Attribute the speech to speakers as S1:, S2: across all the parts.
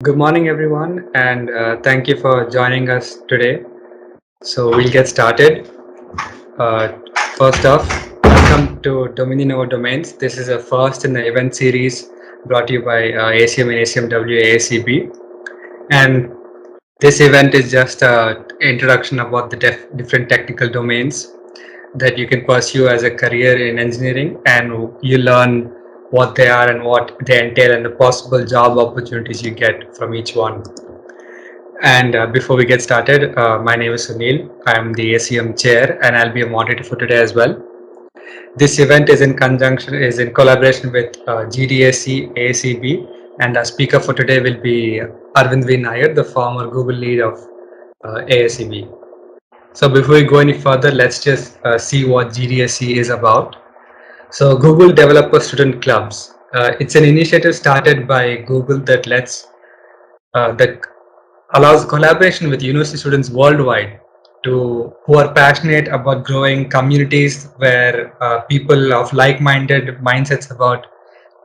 S1: Good morning, everyone, and thank you for joining us today. So we'll get started. Uh, First off, welcome to Dominion Over Domains. This is a first in the event series brought to you by ACM and ACMW ASEB. And this event is just an introduction about the different technical domains that you can pursue as a career in engineering, and you learn what they are and what they entail and the possible job opportunities you get from each one. And before we get started, my name is Sunil. I'm the ACM chair, and I'll be a moderator for today as well. This event is in collaboration with GDSC-ASEB, and our speaker for today will be Arvind V. Nair, the former Google lead of ASEB. So before we go any further, let's just see what GDSC is about. So Google Developer Student Clubs. It's an initiative started by Google that allows collaboration with university students worldwide who are passionate about growing communities where people of like-minded mindsets about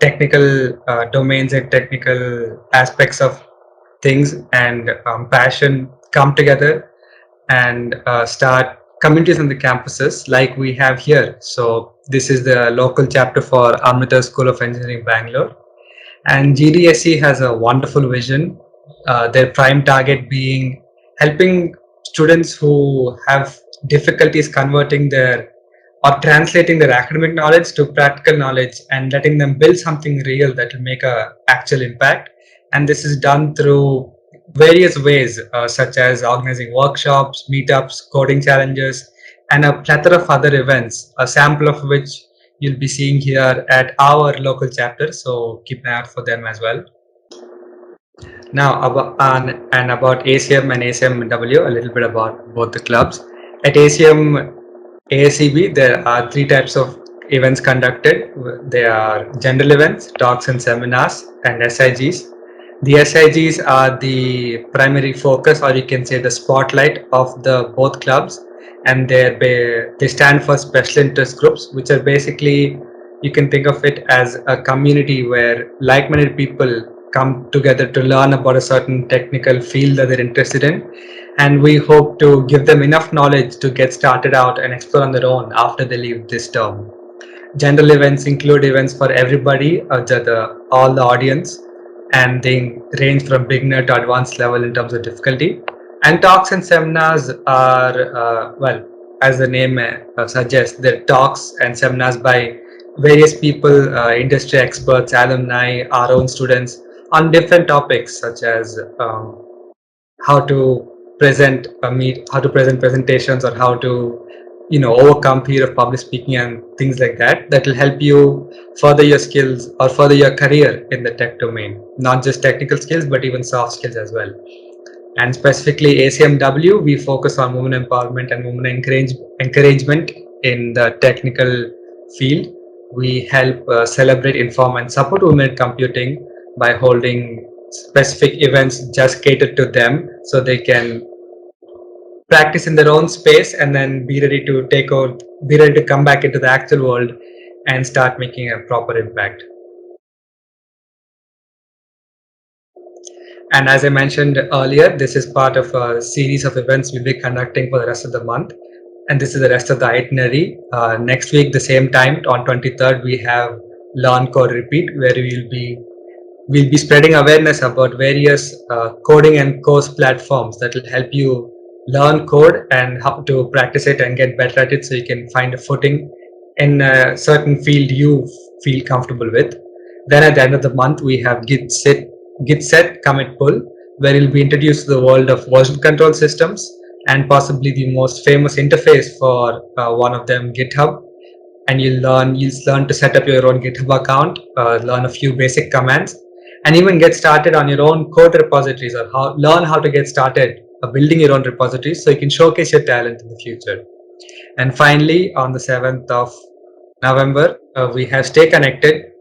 S1: technical domains and technical aspects of things and passion come together and start communities on the campuses like we have here. So this is the local chapter for Amrita School of Engineering, Bangalore. And GDSC has a wonderful vision, their prime target being helping students who have difficulties converting their or translating their academic knowledge to practical knowledge and letting them build something real that will make a actual impact. And this is done through various ways, such as organizing workshops, meetups, coding challenges, and a plethora of other events, a sample of which you'll be seeing here at our local chapter. So keep an eye out for them as well. Now, about ACM and ACMW, a little bit about both the clubs. At ACM ASEB, there are three types of events conducted. They are general events, talks and seminars, and SIGs. The SIGs are the primary focus, or you can say the spotlight of the both clubs, and they stand for special interest groups, which are basically, you can think of it as a community where like-minded people come together to learn about a certain technical field that they're interested in, and we hope to give them enough knowledge to get started out and explore on their own after they leave this term. General events include events for everybody, all the audience, and they range from beginner to advanced level in terms of difficulty. And talks and seminars are, well, as the name suggests, they're talks and seminars by various people, industry experts, alumni, our own students, on different topics such as how to how to present presentations, or how to overcome fear of public speaking and things like that. That will help you further your skills or further your career in the tech domain, not just technical skills but even soft skills as well. And specifically ACMW, we focus on women empowerment and women encouragement in the technical field. We help celebrate, inform, and support women in computing by holding specific events just catered to them, so they can practice in their own space and then be ready to be ready to come back into the actual world and start making a proper impact. And as I mentioned earlier, this is part of a series of events we'll be conducting for the rest of the month. And this is the rest of the itinerary. Next week, the same time, on 23rd, we have Learn Code Repeat, where we'll be spreading awareness about various coding and course platforms that will help you learn code and how to practice it and get better at it, so you can find a footing in a certain field you feel comfortable with. Then at the end of the month, we have Git set, commit pull, where you'll be introduced to the world of version control systems and possibly the most famous interface for one of them, GitHub. And you'll learn to set up your own GitHub account, learn a few basic commands, and even get started on your own code repositories, or learn how to get started building your own repositories so you can showcase your talent in the future. And finally, on the 7th of November, we have Stay Connected,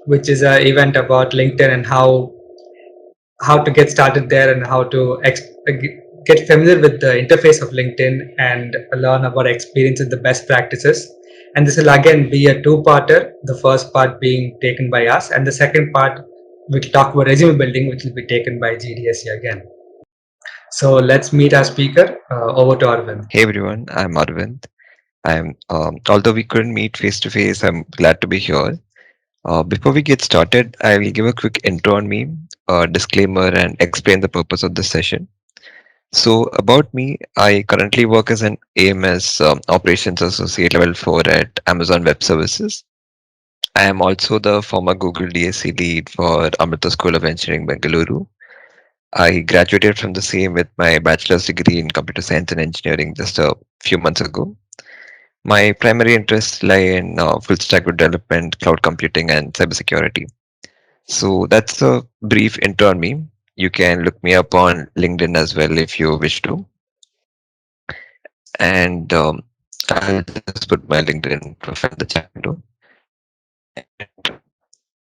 S1: which is an event about LinkedIn and how to get started there, and how to get familiar with the interface of LinkedIn and learn about experience and the best practices. And this will again be a two-parter, the first part being taken by us, and the second part we'll talk about resume building, which will be taken by GDSC again. So let's meet our speaker. Over to Arvind.
S2: Hey everyone, I'm Arvind. Although we couldn't meet face to face, I'm glad to be here. Before we get started, I will give a quick intro on me, a disclaimer, and explain the purpose of this session. So, about me, I currently work as an AMS Operations Associate Level 4 at Amazon Web Services. I am also the former Google DSC lead for Amrita School of Engineering, Bengaluru. I graduated from the same with my bachelor's degree in computer science and engineering just a few months ago. My primary interests lie in full stack web development, cloud computing, and cybersecurity. So that's a brief intro on me. You can look me up on LinkedIn as well if you wish to. And I'll just put my LinkedIn profile in the chat window.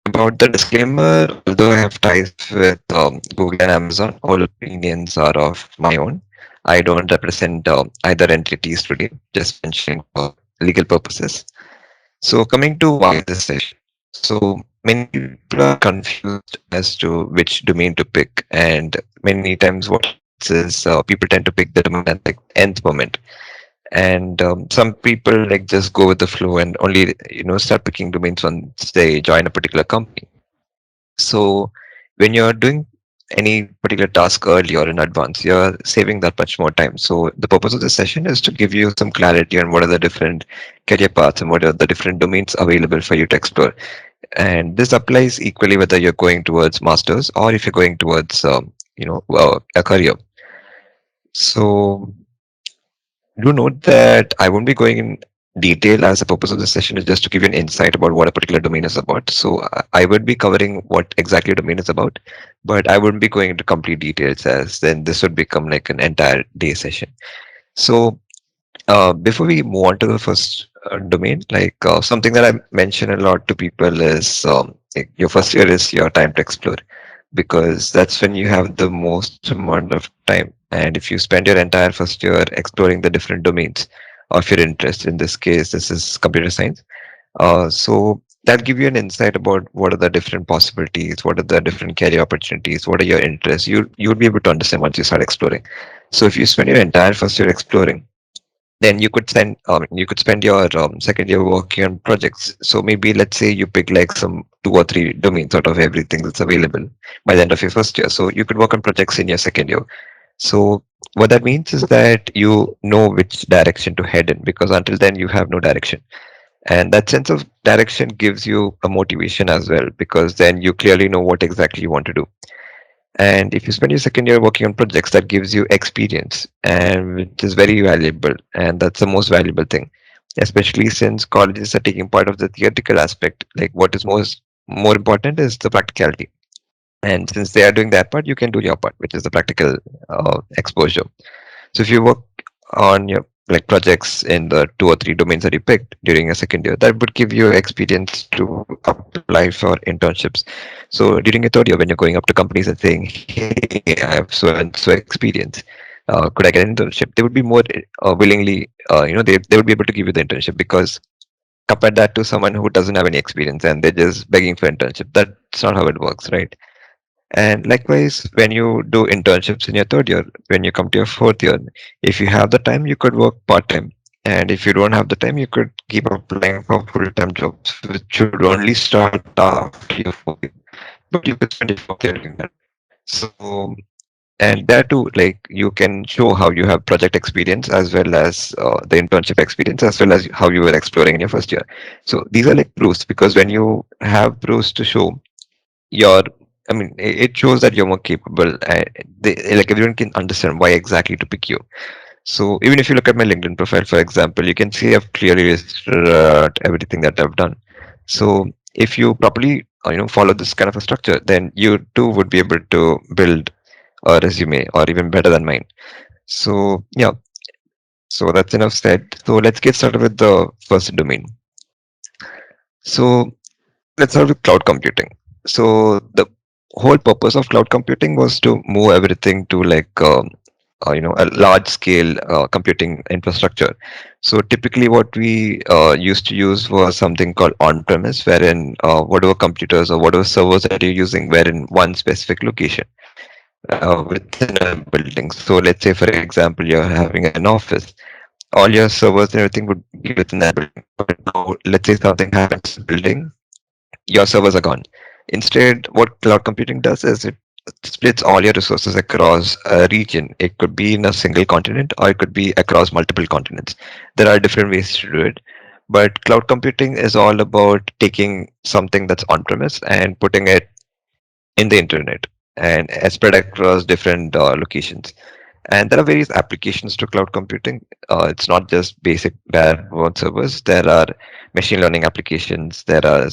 S2: About the disclaimer, although I have ties with Google and Amazon, all opinions are of my own. I don't represent either entities today, just mentioning for legal purposes. So coming to why this session. So many people are confused as to which domain to pick, and many times what happens is people tend to pick the domain at the nth moment, and some people like just go with the flow and only start picking domains once they join a particular company. So when you're doing any particular task early or in advance, you're saving that much more time. So the purpose of this session is to give you some clarity on what are the different career paths and what are the different domains available for you to explore. And this applies equally whether you're going towards masters or if you're going towards a career. So do note that I won't be going in detail, as the purpose of this session is just to give you an insight about what a particular domain is about. So I would be covering what exactly a domain is about, but I wouldn't be going into complete details, as then this would become like an entire day session. So before we move on to the first domain, something that I mention a lot to people is like your first year is your time to explore, because that's when you have the most amount of time. And if you spend your entire first year exploring the different domains of your interest, in this case, this is computer science. So that give you an insight about what are the different possibilities, what are the different career opportunities, what are your interests. You'll be able to understand once you start exploring. So if you spend your entire first year exploring, then you could spend your second year working on projects. So maybe let's say you pick like some two or three domains out of everything that's available by the end of your first year. So you could work on projects in your second year. So what that means is that you know which direction to head in, because until then you have no direction. And that sense of direction gives you a motivation as well, because then you clearly know what exactly you want to do. And if you spend your second year working on projects, that gives you experience, and which is very valuable. And that's the most valuable thing, especially since colleges are taking part of the theoretical aspect. Like what is more important is the practicality. And since they are doing that part, you can do your part, which is the practical exposure. So if you work on your like projects in the two or three domains that you picked during your second year, that would give you experience to apply for internships. So during your third year, when you're going up to companies and saying, "Hey, I have so and so experience, could I get an internship?" They would be more willingly, they would be able to give you the internship, because compare that to someone who doesn't have any experience and they're just begging for internship. That's not how it works, right? And likewise, when you do internships in your third year, when you come to your fourth year, if you have the time, you could work part time. And if you don't have the time, you could keep applying for full time jobs, which should only start after your fourth year. But you could spend your fourth year doing that. So, and there too, like you can show how you have project experience as well as the internship experience, as well as how you were exploring in your first year. So these are like proofs, because when you have proofs to show, your it shows that you're more capable, and like everyone can understand why exactly to pick you. So even if you look at my LinkedIn profile, for example, you can see I've clearly listed everything that I've done. So if you properly follow this kind of a structure, then you too would be able to build a resume or even better than mine. So yeah, so that's enough said. So let's get started with the first domain. So let's start with cloud computing. So the whole purpose of cloud computing was to move everything to a large scale computing infrastructure. So typically what we used to use was something called on premise, wherein whatever computers or whatever servers that you're using were in one specific location within a building. So let's say, for example, you're having an office, all your servers and everything would be within that building. But now, let's say something happens in the building, your servers are gone. Instead, what cloud computing does is it splits all your resources across a region. It could be in a single continent or it could be across multiple continents. There are different ways to do it. But cloud computing is all about taking something that's on premise and putting it in the internet and spread across different locations. And there are various applications to cloud computing. It's not just basic barebone servers. There are machine learning applications. There are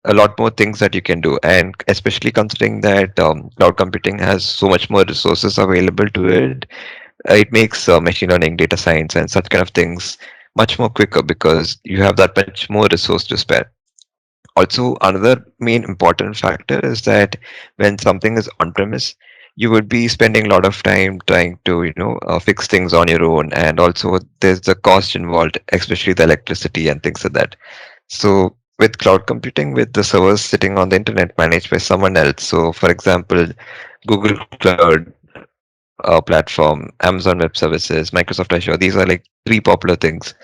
S2: a lot more things that you can do. And especially considering that cloud computing has so much more resources available to it, it makes machine learning, data science, and such kind of things much more quicker because you have that much more resource to spare. Also, another main important factor is that when something is on premise, you would be spending a lot of time trying to, fix things on your own. And also, there's the cost involved, especially the electricity and things like that. So, with cloud computing, with the servers sitting on the internet managed by someone else. So, for example, Google Cloud platform, Amazon Web Services, Microsoft Azure, these are like three popular things,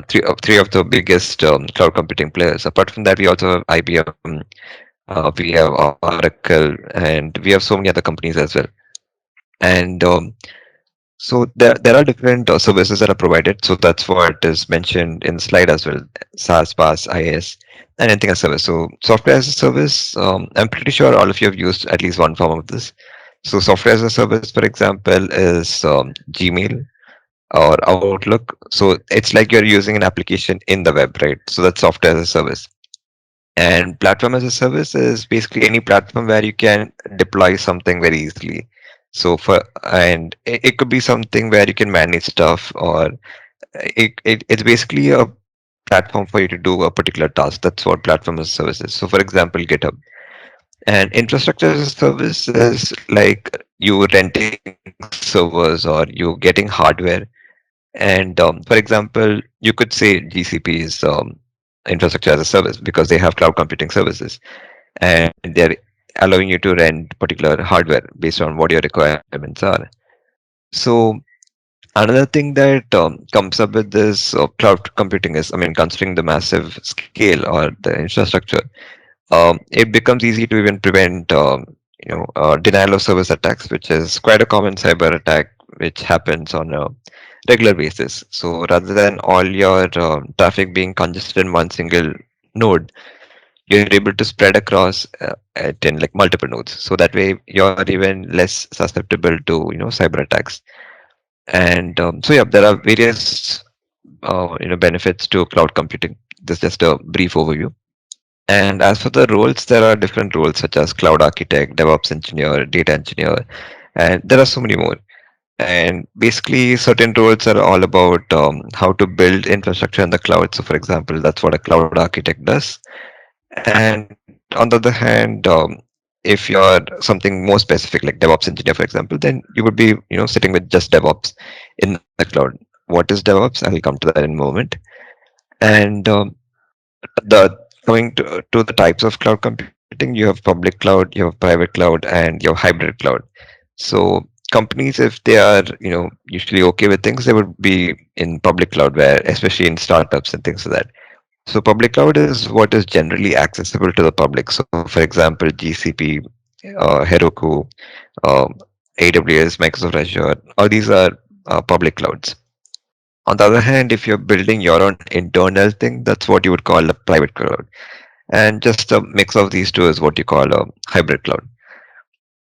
S2: three of the biggest cloud computing players. Apart from that, we also have IBM, we have Oracle, and we have so many other companies as well. And so there are different services that are provided. So that's what is mentioned in the slide as well: SaaS, PaaS, IaaS, and anything as a service. So software as a service, I'm pretty sure all of you have used at least one form of this. So software as a service, for example, is Gmail or Outlook. So it's like you're using an application in the web, right? So that's software as a service. And platform as a service is basically any platform where you can deploy something very easily. So it could be something where you can manage stuff, or it's basically a platform for you to do a particular task. That's what platform as a service is. So for example, GitHub. And infrastructure as a service is like you renting servers or you getting hardware. And for example, you could say GCP is infrastructure as a service because they have cloud computing services, and they're allowing you to rent particular hardware based on what your requirements are. So another thing that comes up with this cloud computing is, I mean, considering the massive scale or the infrastructure, it becomes easy to even prevent denial of service attacks, which is quite a common cyber attack which happens on a regular basis. So rather than all your traffic being congested in one single node, you're able to spread across it in like multiple nodes. So that way you're even less susceptible to cyber attacks. And so yeah, there are various benefits to cloud computing. This is just a brief overview. And as for the roles, there are different roles such as cloud architect, DevOps engineer, data engineer, and there are so many more. And basically, certain roles are all about how to build infrastructure in the cloud. So, for example, that's what a cloud architect does. And on the other hand, if you're something more specific like DevOps engineer, for example, then you would be sitting with just DevOps in the cloud. What is DevOps? I'll come to that in a moment. And the coming to the types of cloud computing, you have public cloud, you have private cloud, and you have hybrid cloud. So companies, if they are usually okay with things, they would be in public cloud, where especially in startups and things like that. So public cloud is what is generally accessible to the public. So for example, GCP, Heroku, um, AWS, Microsoft Azure, all these are public clouds. On the other hand, if you're building your own internal thing, that's what you would call a private cloud. And just a mix of these two is what you call a hybrid cloud.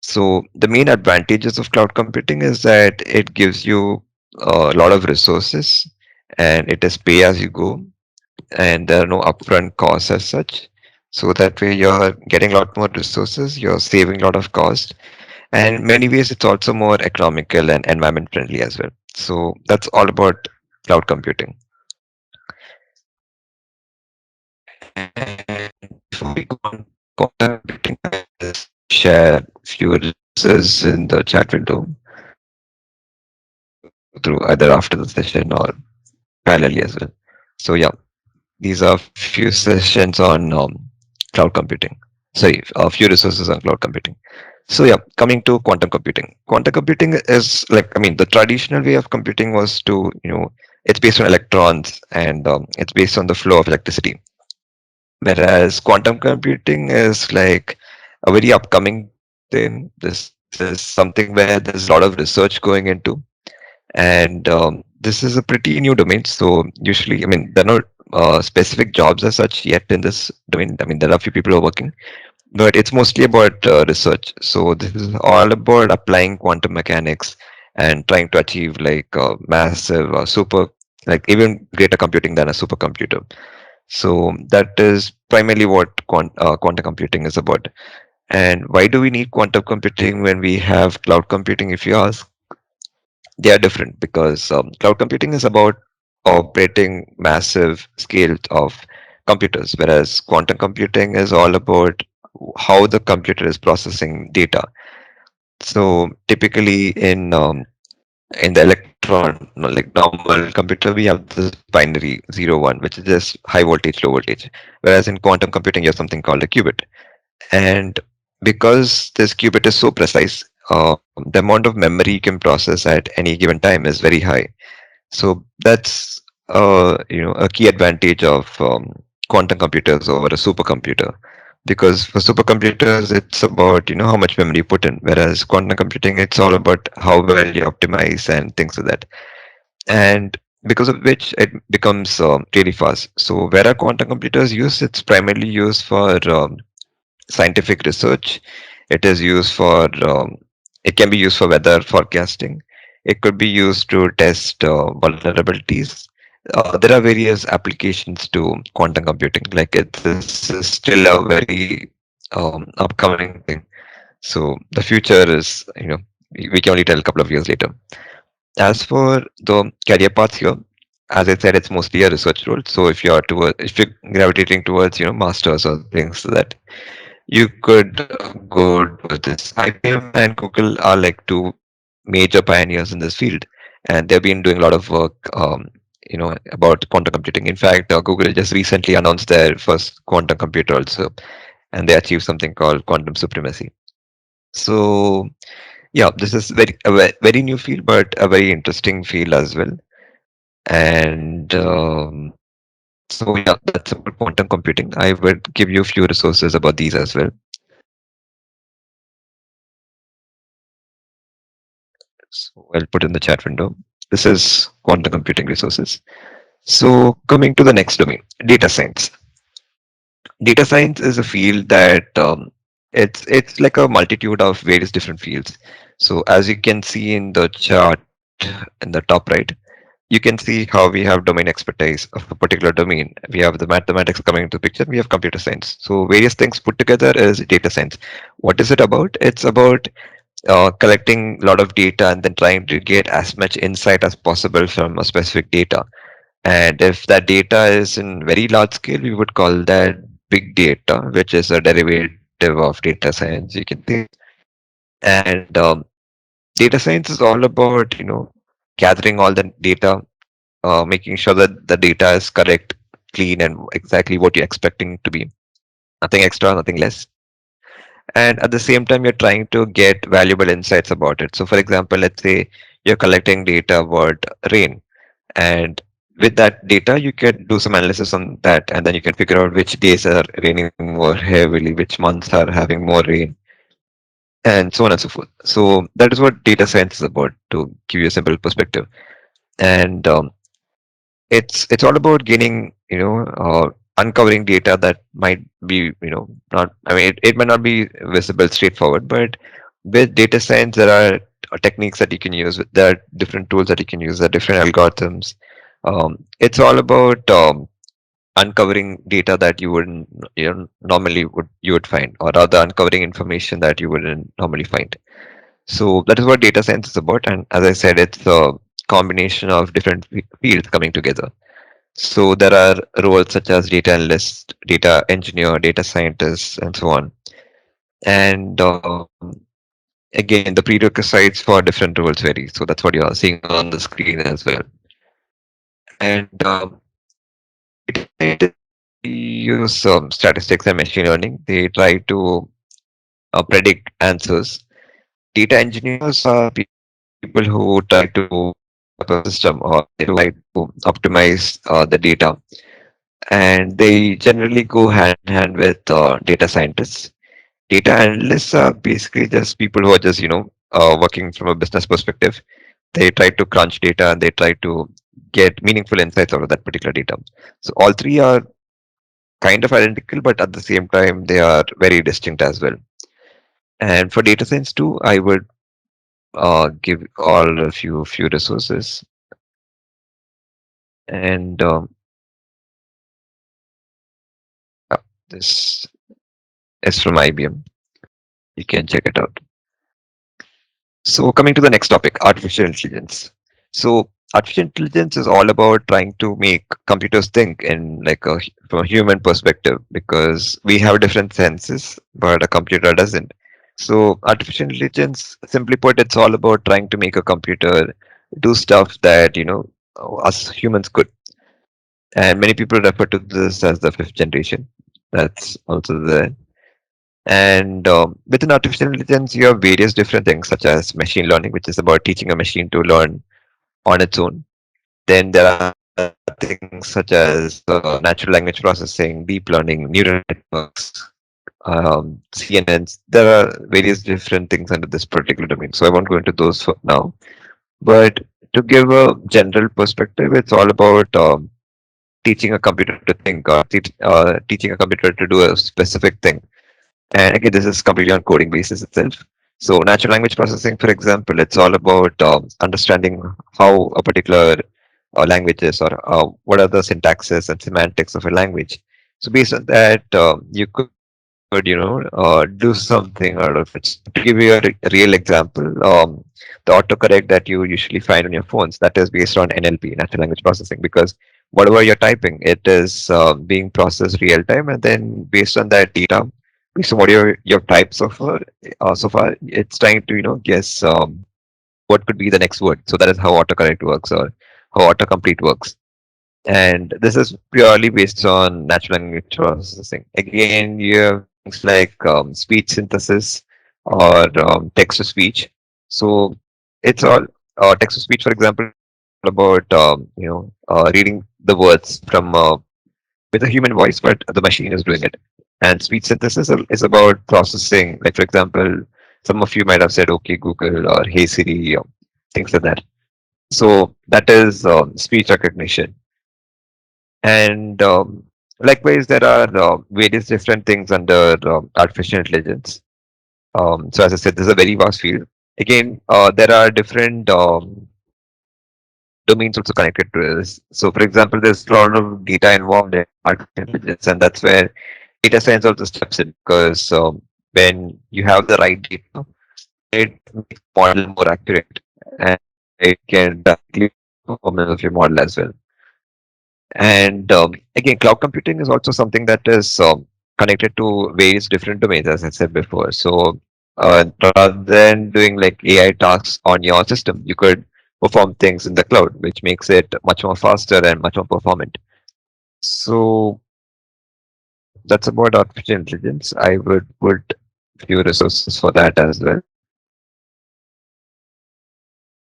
S2: So the main advantages of cloud computing is that it gives you a lot of resources, and it is pay as you go, and there are no upfront costs as such. So that way you're getting a lot more resources, you're saving a lot of cost, and in many ways it's also more economical and environment friendly as well. So that's all about cloud computing. And before we go on cloud computing, I'll just share few resources in the chat window. through either after the session or parallelly as well. So yeah, these are few sessions on cloud computing. Sorry, a few resources on cloud computing. So yeah, coming to quantum computing. Quantum computing is like, I mean, the traditional way of computing was to, it's based on electrons and it's based on the flow of electricity. Whereas quantum computing is like a very upcoming thing. This is something where there's a lot of research going into, and this is a pretty new domain. So usually, I mean, there are no specific jobs as such yet in this domain. I mean, there are a few people who are working, but it's mostly about research. So this is all about applying quantum mechanics and trying to achieve like massive super, like even greater computing than a supercomputer. So that is primarily what quantum computing is about. And why do we need quantum computing when we have cloud computing? If you ask, they are different because cloud computing is about operating massive scales of computers, whereas quantum computing is all about how the computer is processing data. So typically in the electron, no, like normal computer, we have this binary 0 1, which is just high voltage, low voltage. Whereas in quantum computing, you have something called a qubit. And because this qubit is so precise, the amount of memory you can process at any given time is very high. So that's a key advantage of quantum computers over a supercomputer. Because for supercomputers, it's about how much memory you put in, whereas quantum computing, it's all about how well you optimize and things like that. And because of which it becomes really fast. So where are quantum computers used? It's primarily used for scientific research. It is used for it can be used for weather forecasting. It could be used to test vulnerabilities. There are various applications to quantum computing. Like this is still a very upcoming thing. So the future is, we can only tell a couple of years later. As for the career paths here, as I said, it's mostly a research role. So if you're gravitating towards masters or things like that, you could go towards this. IBM and Google are like two major pioneers in this field, and they've been doing a lot of work, about quantum computing. In fact, Google just recently announced their first quantum computer also, and they achieved something called quantum supremacy. So yeah, this is very new field, but a very interesting field as well. And so yeah, that's about quantum computing. I would give you a few resources about these as well. So I'll put in the chat window. This is quantum computing resources. So coming to the next domain, data science. Data science is a field that it's like a multitude of various different fields. So as you can see in the chart in the top right, you can see how we have domain expertise of a particular domain. We have the mathematics coming into the picture. We have computer science. So various things put together is data science. What is it about? It's about collecting a lot of data and then trying to get as much insight as possible from a specific data. And if that data is in very large scale, we would call that big data, which is a derivative of data science, you can think. And data science is all about, gathering all the data, making sure that the data is correct, clean, and exactly what you're expecting to be. Nothing extra, nothing less. And at the same time, you're trying to get valuable insights about it. So, for example, let's say you're collecting data about rain, and with that data, you can do some analysis on that, and then you can figure out which days are raining more heavily, which months are having more rain, and so on and so forth. So that is what data science is about, to give you a simple perspective. And it's all about gaining, uncovering data that might be, not, I mean, it might not be visible straightforward, but with data science there are techniques that you can use. There are different tools that you can use. There are different algorithms. It's all about uncovering data that you wouldn't, normally would find, or rather uncovering information that you wouldn't normally find. So that is what data science is about. And as I said, it's a combination of different fields coming together. So there are roles such as data analyst, data engineer, data scientist, and so on. And again, the prerequisites for different roles vary. So that's what you're seeing on the screen as well. And data scientists use statistics and machine learning. They try to predict answers. Data engineers are people who try to develop a system or they try to optimize the data. And they generally go hand in hand with data scientists. Data analysts are basically just people who are just, working from a business perspective. They try to crunch data and they try to get meaningful insights out of that particular data. So all three are kind of identical, but at the same time, they are very distinct as well. And for data science too, I would give all a few resources. And this is from IBM. You can check it out. So coming to the next topic, artificial intelligence. So artificial intelligence is all about trying to make computers think in like from a human perspective because we have different senses, but a computer doesn't. So artificial intelligence, simply put, it's all about trying to make a computer do stuff that us humans could. And many people refer to this as the fifth generation. That's also there. And within artificial intelligence, you have various different things such as machine learning, which is about teaching a machine to learn on its own. Then there are things such as natural language processing, deep learning, neural networks, CNNs. There are various different things under this particular domain. So I won't go into those for now. But to give a general perspective, it's all about teaching a computer to think or teaching a computer to do a specific thing. And again, this is completely on coding basis itself. So natural language processing, for example, it's all about understanding how a particular language is or what are the syntaxes and semantics of a language. So based on that, you could, do something out of it. So to give you a real example, the autocorrect that you usually find on your phones, that is based on NLP, natural language processing, because whatever you're typing, it is being processed real time, and then based on that data, based on what your typed so far, it's trying to guess what could be the next word. So that is how autocorrect works or how autocomplete works. And this is purely based on natural language processing. Again, you have things like speech synthesis or text to speech. So it's all text to speech, for example, it's all about reading the words from with a human voice, but the machine is doing it. And speech synthesis is about processing. Like for example, some of you might have said "Okay Google" or "Hey Siri," or things like that. So that is speech recognition. And likewise, there are various different things under artificial intelligence. So as I said, this is a very vast field. Again, there are different domains also connected to this. So for example, there's a lot of data involved in artificial intelligence, and that's where data science also steps in because when you have the right data, it makes the model more accurate and it can directly performance of your model as well. And again, cloud computing is also something that is connected to various different domains, as I said before. So rather than doing like AI tasks on your system, you could perform things in the cloud, which makes it much more faster and much more performant. So that's about artificial intelligence. I would put few resources for that as well.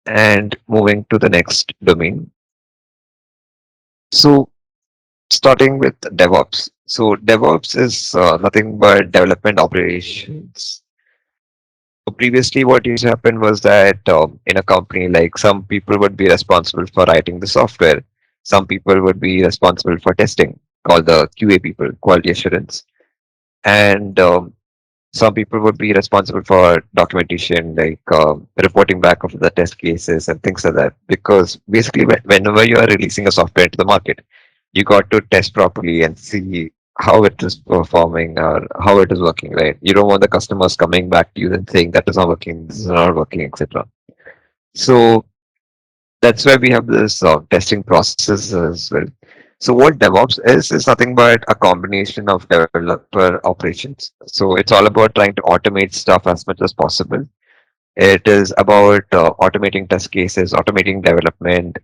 S2: And moving to the next domain. So starting with DevOps. So DevOps is nothing but development operations. So previously, what used to happen was that in a company, like some people would be responsible for writing the software, some people would be responsible for testing, called the QA people, quality assurance, and some people would be responsible for documentation, like reporting back of the test cases and things like that. Because basically, whenever you are releasing a software to the market, you got to test properly and see how it is performing or how it is working, right? You don't want the customers coming back to you and saying that is not working, this is not working, etc. So that's why we have this testing processes as well. So what DevOps is nothing but a combination of developer operations. So it's all about trying to automate stuff as much as possible. It is about automating test cases, automating development,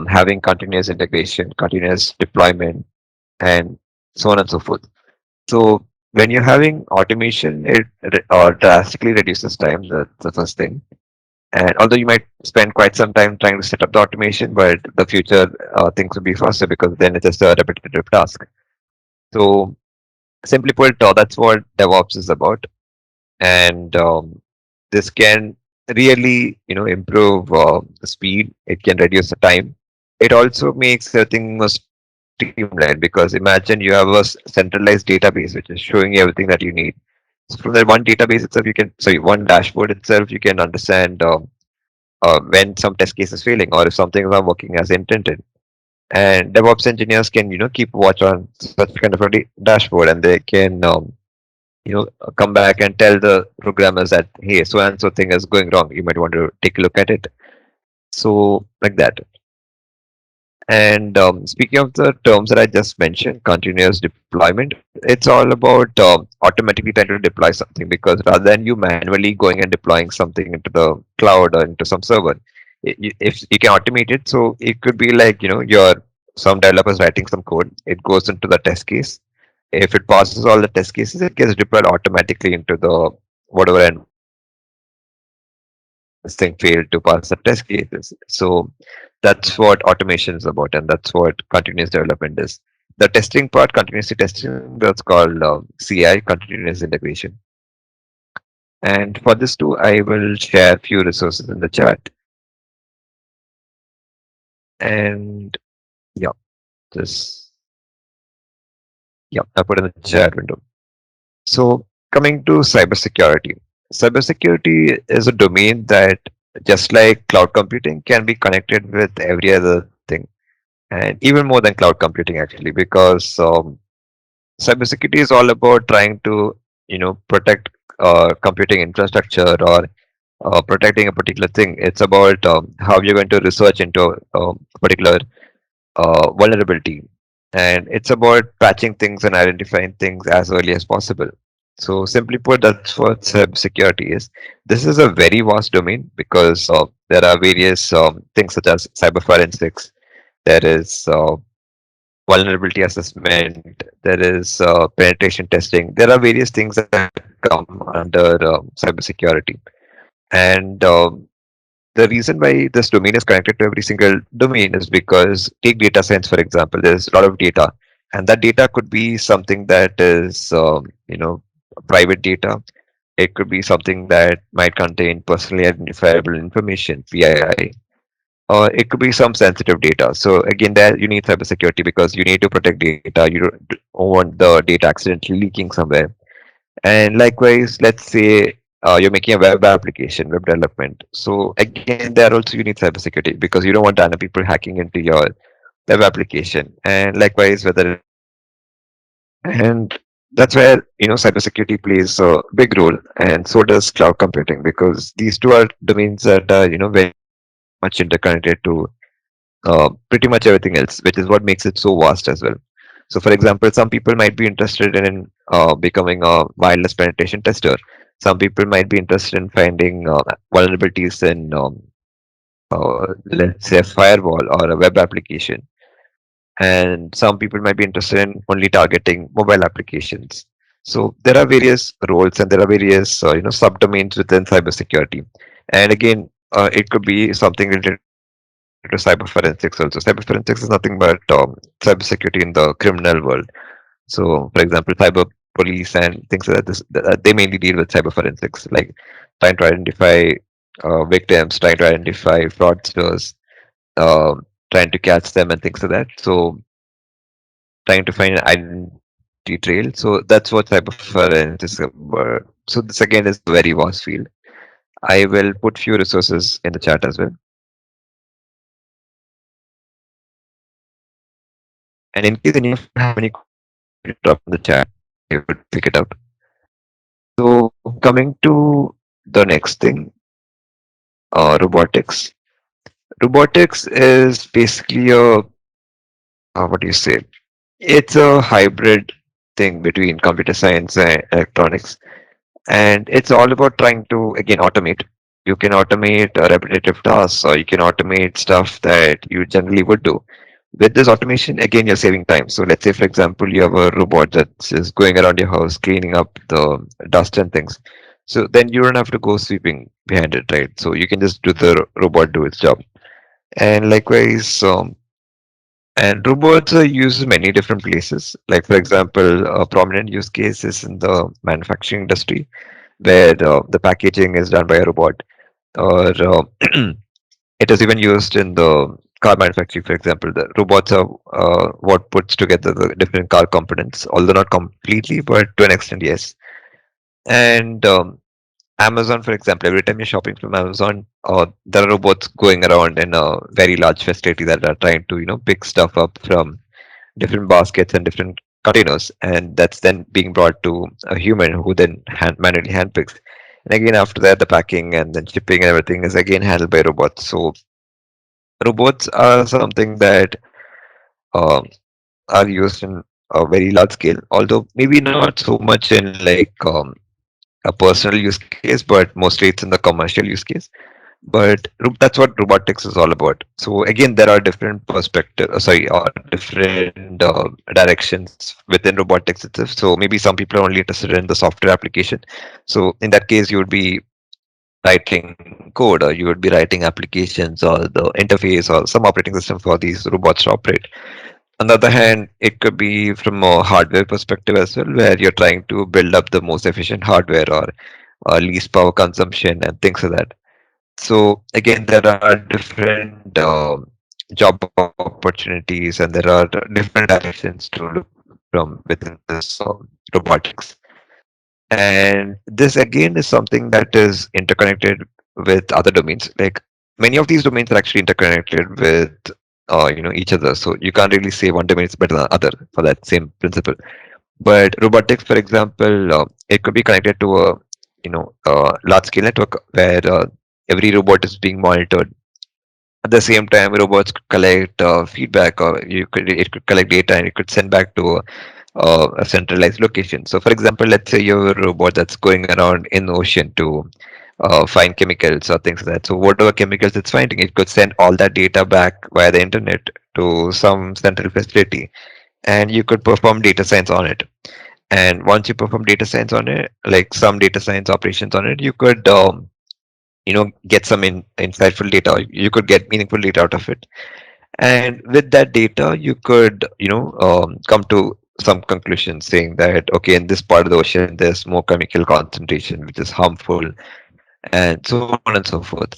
S2: having continuous integration, continuous deployment, and so on and so forth. So when you're having automation, it drastically reduces time. That's the first thing. And although you might spend quite some time trying to set up the automation, but the future things will be faster because then it's just a repetitive task. So simply put, that's what DevOps is about, and this can really, improve the speed. It can reduce the time. It also makes everything more streamlined because imagine you have a centralized database which is showing you everything that you need. So from that one database itself, one dashboard itself, you can understand when some test case is failing or if something is not working as intended. And DevOps engineers can, keep watch on such kind of a dashboard, and they can, come back and tell the programmers that, hey, so and so thing is going wrong. You might want to take a look at it. So like that. And speaking of the terms that I just mentioned, continuous deployment, it's all about automatically trying to deploy something, because rather than you manually going and deploying something into the cloud or into some server, if you can automate it, so it could be like, your some developers writing some code, it goes into the test case. If it passes all the test cases, it gets deployed automatically into the whatever environment that you have. If this thing failed to pass the test cases, so that's what automation is about, and that's what continuous development is. The testing part, continuously testing, that's called CI, continuous integration. And for this too, I will share few resources in the chat. And yeah, this yeah, I put in the chat window. So coming to cybersecurity. Cybersecurity is a domain that, just like cloud computing, can be connected with every other thing, and even more than cloud computing actually, because cybersecurity is all about trying to, protect computing infrastructure, or protecting a particular thing. It's about how you're going to research into a particular vulnerability, and it's about patching things and identifying things as early as possible. So simply put, that's what cybersecurity is. This is a very vast domain because there are various things such as cyber forensics. There is vulnerability assessment. There is penetration testing. There are various things that come under cybersecurity. And the reason why this domain is connected to every single domain is because, take data science for example. There's a lot of data, and that data could be something that is, private data. It could be something that might contain personally identifiable information, PII, or it could be some sensitive data. So again, there you need cybersecurity because you need to protect data. You don't want the data accidentally leaking somewhere. And likewise, let's say you're making a web application, web development. So again, there also you need cybersecurity because you don't want random people hacking into your web application. And likewise, whether it's and that's where, cybersecurity plays a big role, and so does cloud computing, because these two are domains that are, very much interconnected to pretty much everything else, which is what makes it so vast as well. So, for example, some people might be interested in becoming a wireless penetration tester. Some people might be interested in finding vulnerabilities in, let's say, a firewall or a web application. And some people might be interested in only targeting mobile applications. So there are various roles and there are various, subdomains within cybersecurity. And again, it could be something related to cyber forensics also. Cyber forensics is nothing but cybersecurity in the criminal world. So, for example, cyber police and things like that, they mainly deal with cyber forensics, like trying to identify victims, trying to identify fraudsters, trying to catch them and things like that. So, trying to find an identity trail. So that's what cyber forensics is about. So this again is a very vast field. I will put few resources in the chat as well. And in case any of you have any questions, feel free to drop in the chat. I would pick it up. So coming to the next thing, robotics. Robotics is basically a, what do you say? It's a hybrid thing between computer science and electronics, and it's all about trying to again automate. you can automate repetitive tasks, or you can automate stuff that you generally would do. With this automation, again, you're saving time. So let's say, for example, you have a robot that's just going around your house, cleaning up the dust and things. So then you don't have to go sweeping behind it, right? So you can just do the robot do its job. And likewise, and robots are used in many different places. Like, for example, a prominent use case is in the manufacturing industry, where the packaging is done by a robot, or it is even used in the car manufacturing. For example, the robots are what puts together the different car components, although not completely, but to an extent, yes. And Amazon, for example, every time you're shopping from Amazon, there are robots going around in a very large facility that are trying to, pick stuff up from different baskets and different containers, and that's then being brought to a human who then manually handpicks. And again, after that, the packing and then shipping and everything is again handled by robots. So robots are something that um, are used in a very large scale, although maybe not so much in like a personal use case, but mostly it's in the commercial use case. But that's what robotics is all about. So again, there are different different directions within robotics itself. So maybe some people are only interested in the software application. So in that case, you would be writing code, or you would be writing applications, or the interface, or some operating system for these robots to operate. On the other hand, it could be from a hardware perspective as well, where you're trying to build up the most efficient hardware, or least power consumption and things like that. So again, there are different job opportunities, and there are different directions to look from within this robotics. And this again is something that is interconnected with other domains. Like, many of these domains are actually interconnected with each other. So you can't really say one domain is better than the other for that same principle. But robotics, for example, it could be connected to a large scale network where every robot is being monitored. At the same time, robots could collect feedback, or it could collect data, and it could send back to a centralized location. So, for example, let's say you have a robot that's going around in the ocean to find chemicals or things like that. So, whatever chemicals it's finding, it could send all that data back via the internet to some central facility, and you could perform data science on it. And once you perform data science on it, like some data science operations on it, you could get some insightful data. You could get meaningful data out of it, and with that data you could come to some conclusions saying that, okay, in this part of the ocean there's more chemical concentration which is harmful, and so on and so forth.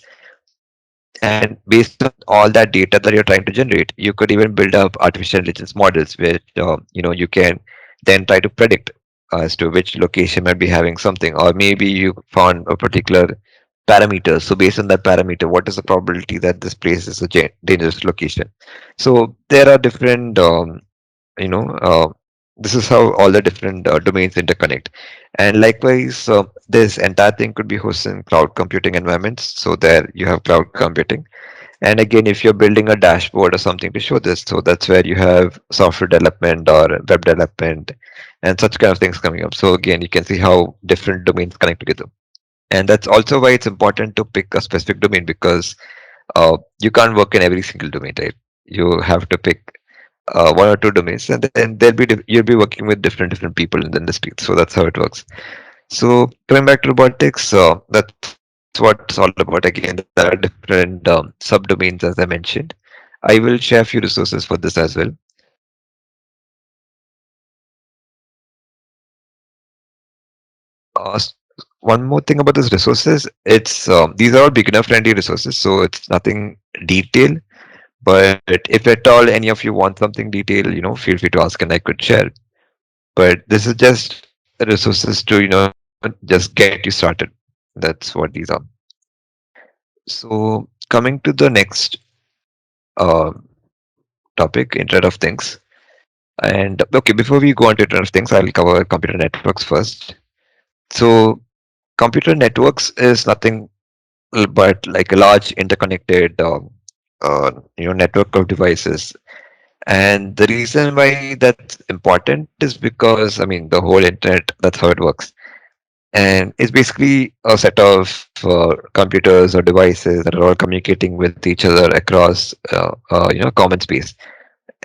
S2: And based on all that data that you're trying to generate, you could even build up artificial intelligence models, which you can then try to predict as to which location might be having something, or maybe you found a particular parameter. So based on that parameter, what is the probability that this place is a dangerous location? So there are different you know uh, this is how all the different domains interconnect. And likewise, this entire thing could be hosted in cloud computing environments. So there you have cloud computing. And again, if you're building a dashboard or something to show this, so that's where you have software development or web development and such kind of things coming up. So again, you can see how different domains connect together. And that's also why it's important to pick a specific domain, because you can't work in every single domain, right? You have to pick one or two domains, and then you'll be working with different people in the industry. So that's how it works. So coming back to robotics, that's what it's all about. Again, there are different subdomains, as I mentioned. I will share a few resources for this as well. One more thing about these resources, it's these are all beginner friendly resources, so it's nothing detailed. But if at all any of you want something detailed, feel free to ask and I could share. But this is just resources to just get you started. That's what these are. So coming to the next uh, topic, Internet of Things. And okay, before we go on to Internet of Things, I'll cover computer networks first. So computer networks is nothing but like a large interconnected network of devices. And the reason why that's important is because, I mean, the whole internet, that's how it works. and it's basically a set of computers or devices that are all communicating with each other across common space.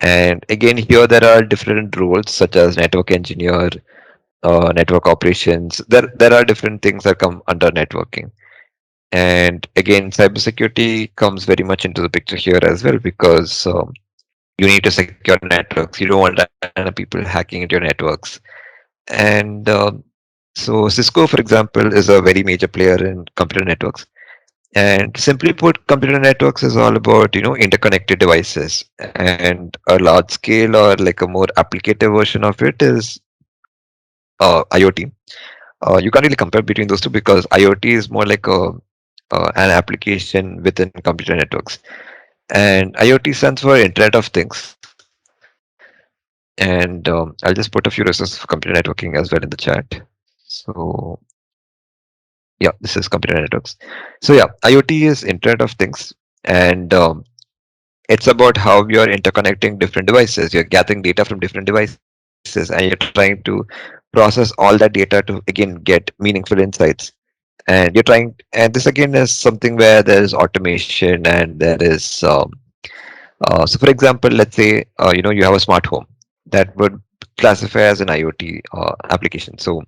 S2: And again, here there are different roles such as network engineer, network operations. There are different things that come under networking. And again, cybersecurity comes very much into the picture here as well, because you need to secure networks. You don't want random people hacking into your networks. And so Cisco, for example, is a very major player in computer networks. And simply put, computer networks is all about, interconnected devices. And a large scale or like a more applicative version of it is IoT. You can't really compare between those two because IoT is more like an application within computer networks. And IoT stands for Internet of Things. And I'll just put a few resources for computer networking as well in the chat. So yeah, this is computer networks. So yeah, IoT is Internet of Things, and it's about how you're interconnecting different devices. You're gathering data from different devices, and you're trying to process all that data to again get meaningful insights. And you're trying, and this again is something where there is automation and there is so for example, let's say you have a smart home that would classify as an IoT application. So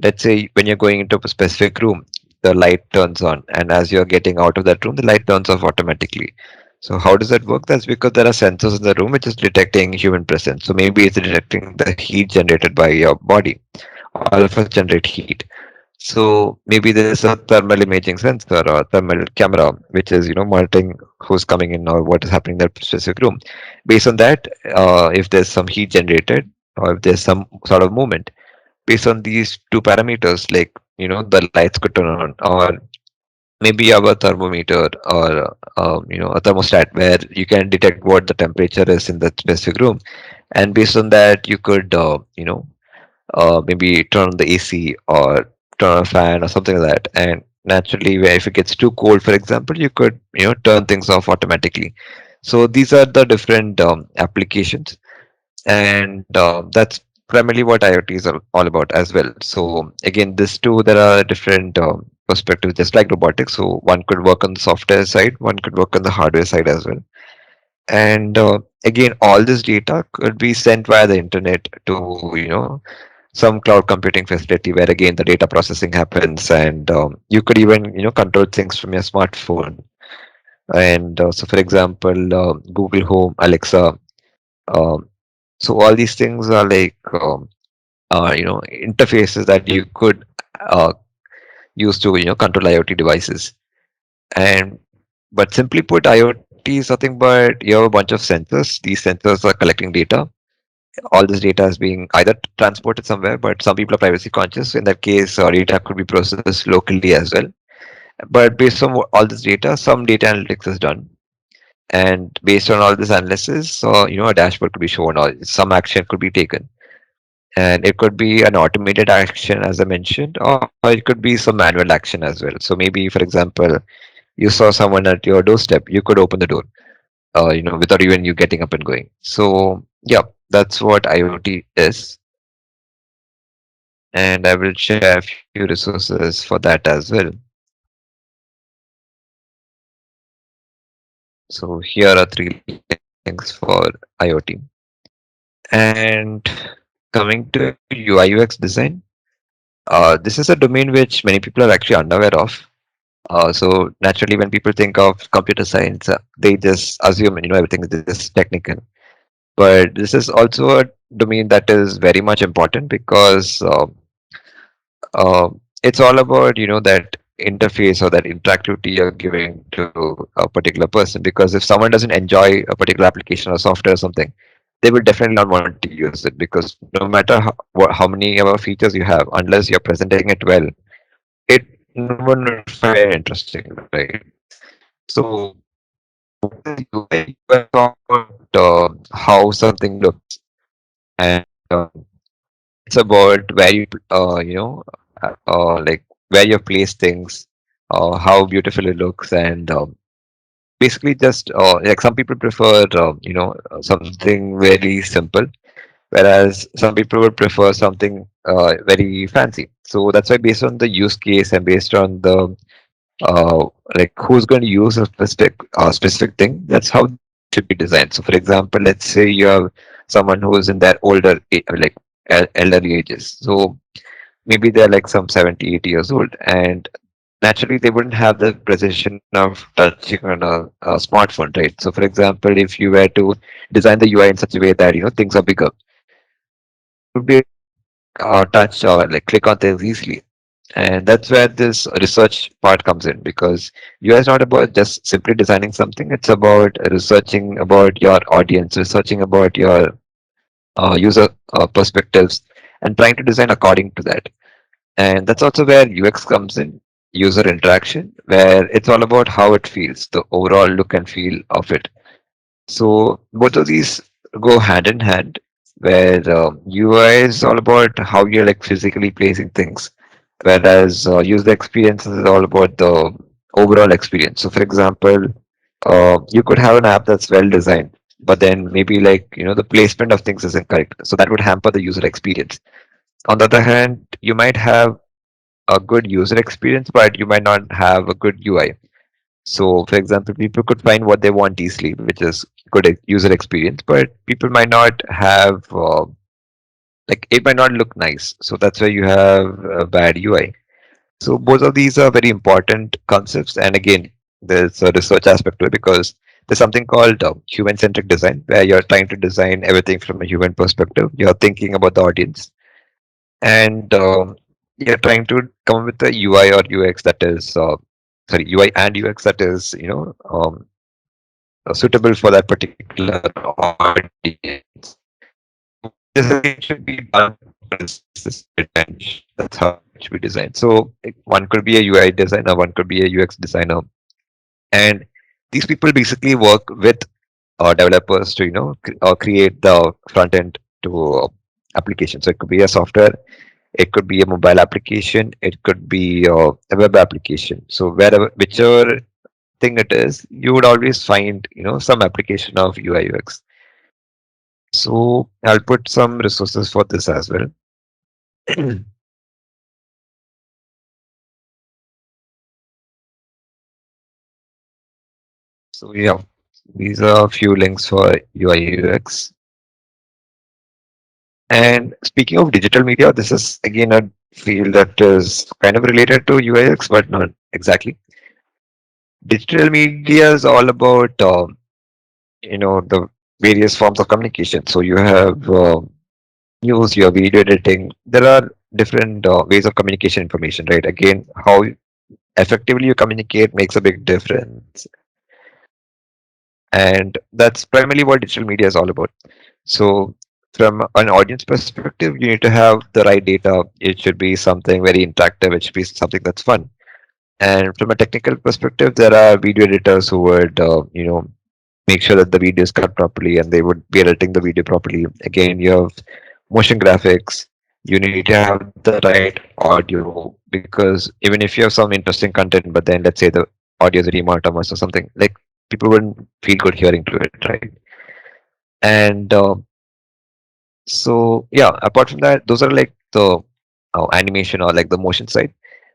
S2: let's say when you're going into a specific room, the light turns on, and as you're getting out of that room, the light turns off automatically. So how does that work? That's because there are sensors in the room which is detecting human presence. So maybe it's detecting the heat generated by your body. All of us generate heat. So maybe there's a thermal imaging sensor or thermal camera which is monitoring who's coming in or what is happening in that specific room. Based on that, if there's some heat generated or if there's some sort of movement, based on these two parameters, like the lights could turn on, or maybe you have a thermometer or a thermostat where you can detect what the temperature is in that specific room, and based on that you could maybe turn on the AC or turn on a fan or something like that. And naturally, where if it gets too cold, for example, you could turn things off automatically. So these are the different applications, and that's primarily what IoT is all about as well. So again, this too, there are different perspectives, just like robotics. So one could work on the software side, one could work on the hardware side as well. And again, all this data could be sent via the internet to some cloud computing facility where again the data processing happens, and you could even control things from your smartphone. And so, for example, Google Home, Alexa. Um, so all these things are like interfaces that you could uh, use to control IoT devices. And but simply put, IoT is nothing but you have a bunch of sensors. These sensors are collecting data. All this data is being either transported somewhere, but some people are privacy conscious. In that case, data could be processed locally as well. But based on all this data, some data analytics is done. And based on all this analysis, a dashboard could be shown or some action could be taken. And it could be an automated action, as I mentioned, or it could be some manual action as well. So maybe, for example, you saw someone at your doorstep, you could open the door, without even you getting up and going. So yeah, that's what IoT is, and I will share a few resources for that as well. So here are three links for IoT. And coming to UI UX design, this is a domain which many people are actually unaware of. So naturally, when people think of computer science, they just assume everything is just technical. But this is also a domain that is very much important because uh, it's all about that interface or that interactivity you're giving to a particular person. Because if someone doesn't enjoy a particular application or software or something, they will definitely not want to use it, because no matter how many of features you have, unless you're presenting it well, it no one will find it interesting, right? So what is UI? UI is all about how something looks, and it's about where you like where you place things, how beautiful it looks, and basically just like some people prefer something very simple, whereas some people would prefer something very fancy. So that's why based on the use case and based on the like who's going to use a specific thing, that's how it should be designed. So for example, let's say you have someone who is in their like elderly ages. So maybe they're like some 70, 80 years old, and naturally they wouldn't have the precision of touching on a smartphone, right? So for example, if you were to design the UI in such a way that things are bigger, would be touch or like click on things easily. And that's where this research part comes in, because UI is not about just simply designing something. It's about researching about your audience, researching about your user perspectives, and trying to design according to that. And that's also where UX comes in, user interaction, where it's all about how it feels, the overall look and feel of it. So both of these go hand in hand, where UI is all about how you're like physically placing things, whereas user experience is all about the overall experience. So for example, you could have an app that's well designed, but then maybe like the placement of things isn't correct. So that would hamper the user experience. On the other hand, you might have a good user experience, but you might not have a good UI. So, for example, people could find what they want easily, which is good user experience, but people might not have like it might not look nice. So that's why you have a bad UI. So both of these are very important concepts, and again, there's a research aspect to it, because there's something called human-centric design, where you're trying to design everything from a human perspective. You're thinking about the audience, and you're trying to come up with a UI or UX that is sorry, UI and UX that is suitable for that particular audience. This again should be done revenge. That's how it should be designed. So one could be a UI designer, one could be a UX designer, and these people basically work with developers to create the front end to application. So it could be a software, it could be a mobile application, it could be a web application. So wherever, whichever thing it is, you would always find some application of UI UX. So I'll put some resources for this as well. So yeah, these are a few links for UI UX. And speaking of digital media, this is again a field that is kind of related to UI UX, but not exactly. Digital media is all about the various forms of communication. So you have news, you have video editing. There are different ways of communication information, right? Again, how effectively you communicate makes a big difference, and that's primarily what digital media is all about. So from an audience perspective, you need to have the right data. It should be something very interactive. It should be something that's fun. And from a technical perspective, there are video editors who would make sure that the video is cut properly, and they would be editing the video properly. Again, you have motion graphics. You need to have the right audio, because even if you have some interesting content, but then let's say the audio is very monotonous or something, like people wouldn't feel good hearing to it, right? And so yeah, apart from that, those are like the animation or like the motion side.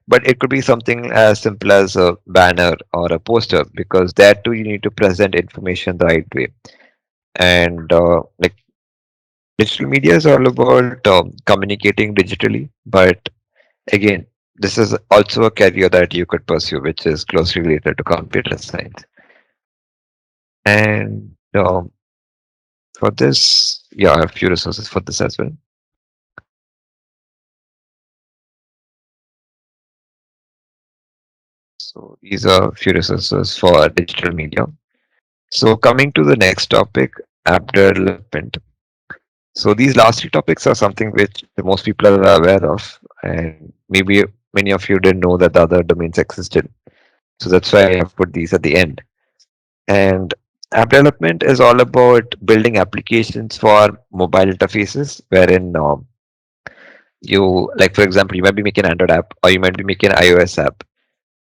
S2: But it could be something as simple as a banner or a poster, because there too you need to present information the right way. And like digital media is all about communicating digitally, but again, this is also a career that you could pursue, which is closely related to computer science. And for this, yeah, I have a few resources for this as well. So these are a few resources for digital media. So coming to the next topic, app development. So these last three topics are something which most people are aware of, and maybe many of you didn't know that the other domains existed. So that's why I have put these at the end. And app development is all about building applications for mobile interfaces, wherein like for example, you might be making an Android app or you might be making an iOS app.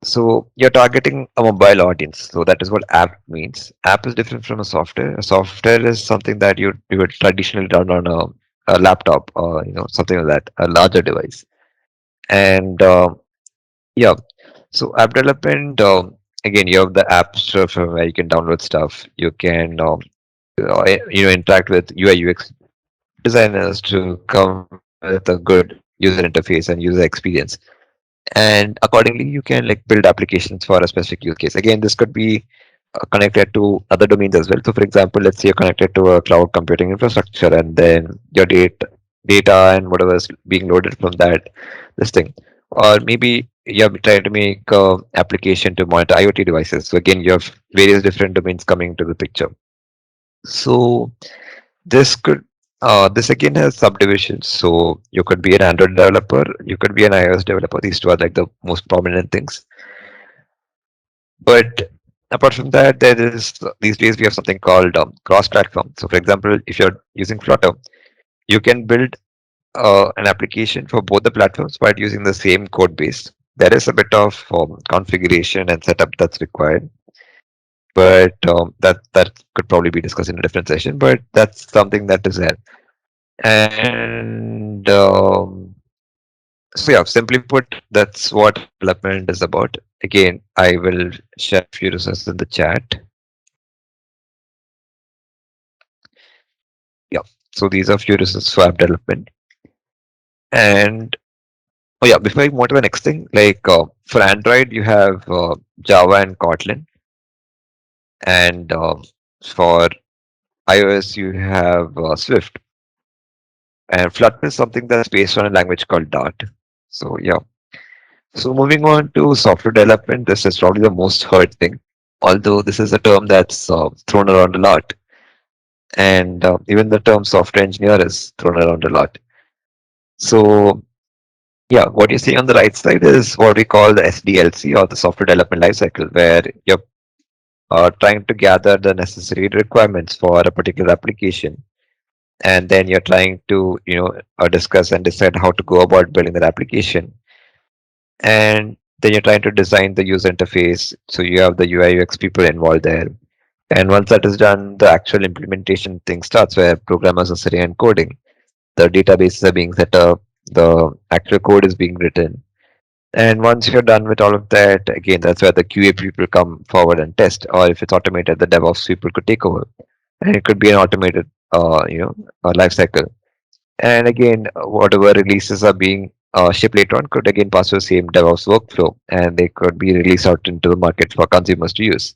S2: So you're targeting a mobile audience. So that is what app means. App is different from a software. A software is something that you would traditionally run on a laptop or something like that, a larger device. And yeah, so app development, again, you have the app store from where you can download stuff. You can interact with UI UX designers to come with a good user interface and user experience. And accordingly, you can like build applications for a specific use case. Again, this could be connected to other domains as well. So for example, let's say you're connected to a cloud computing infrastructure, and then your data and whatever is being loaded from that, this thing. Or maybe you're trying to make application to monitor IoT devices. So again, you have various different domains coming to the picture. So this could this again has subdivisions. So you could be an Android developer, you could be an iOS developer. These two are like the most prominent things. But apart from that, there is these days we have something called cross-platform. So for example, if you're using Flutter, you can build an application for both the platforms but using the same code base. There is a bit of configuration and setup that's required, but that could probably be discussed in a different session. But that's something that is there. And so yeah, simply put, that's what app development is about. Again, I will share a few resources in the chat. Yeah. So these are few resources for app development. And oh yeah, before I move on to the next thing, like for Android, you have Java and Kotlin, and for iOS, you have Swift. And Flutter is something that's based on a language called Dart. So yeah. So moving on to software development, this is probably the most heard thing. Although this is a term that's thrown around a lot, and even the term software engineer is thrown around a lot. So yeah, what you see on the right side is what we call the SDLC, or the software development lifecycle, where you're trying to gather the necessary requirements for a particular application, and then you're trying to discuss and decide how to go about building that application, and then you're trying to design the user interface. So you have the UI UX people involved there. And once that is done, the actual implementation thing starts where programmers are sitting and coding. The databases are being set up, the actual code is being written. And once you're done with all of that, again, that's where the QA people come forward and test. Or if it's automated, the DevOps people could take over. And it could be an automated, life cycle. And again, whatever releases are being shipped later on could again pass through the same DevOps workflow, and they could be released out into the market for consumers to use.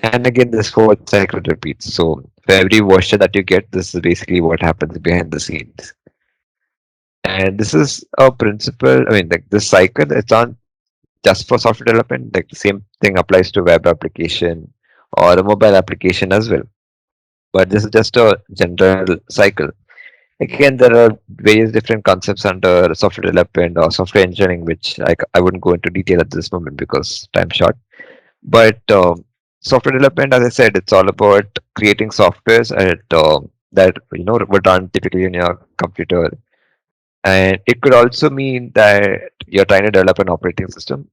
S2: And again, this whole cycle repeats. So for every version that you get, this is basically what happens behind the scenes. And this is a principle. I mean, like this cycle, it's not just for software development. Like the same thing applies to web application or a mobile application as well. But this is just a general cycle. Again, there are various different concepts under software development or software engineering, which I wouldn't go into detail at this moment because time's short. But software development, as I said, it's all about creating softwares that were done typically in your computer, and it could also mean that you're trying to develop an operating system,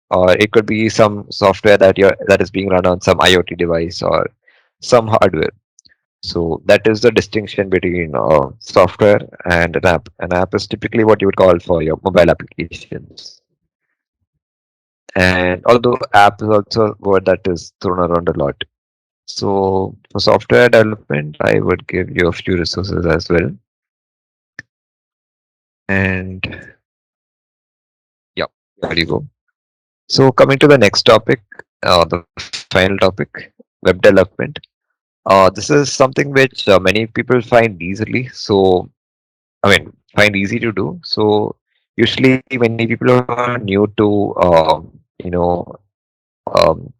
S2: or it could be some software that is being run on some IoT device or some hardware. So that is the distinction between software and an app. An app is typically what you would call for your mobile applications. And although app is also a word that is thrown around a lot. So for software development, I would give you a few resources as well. And yeah, there you go. So coming to the next topic, the final topic, web development. This is something which many people find easily. So I mean, find easy to do. So usually many people who are new to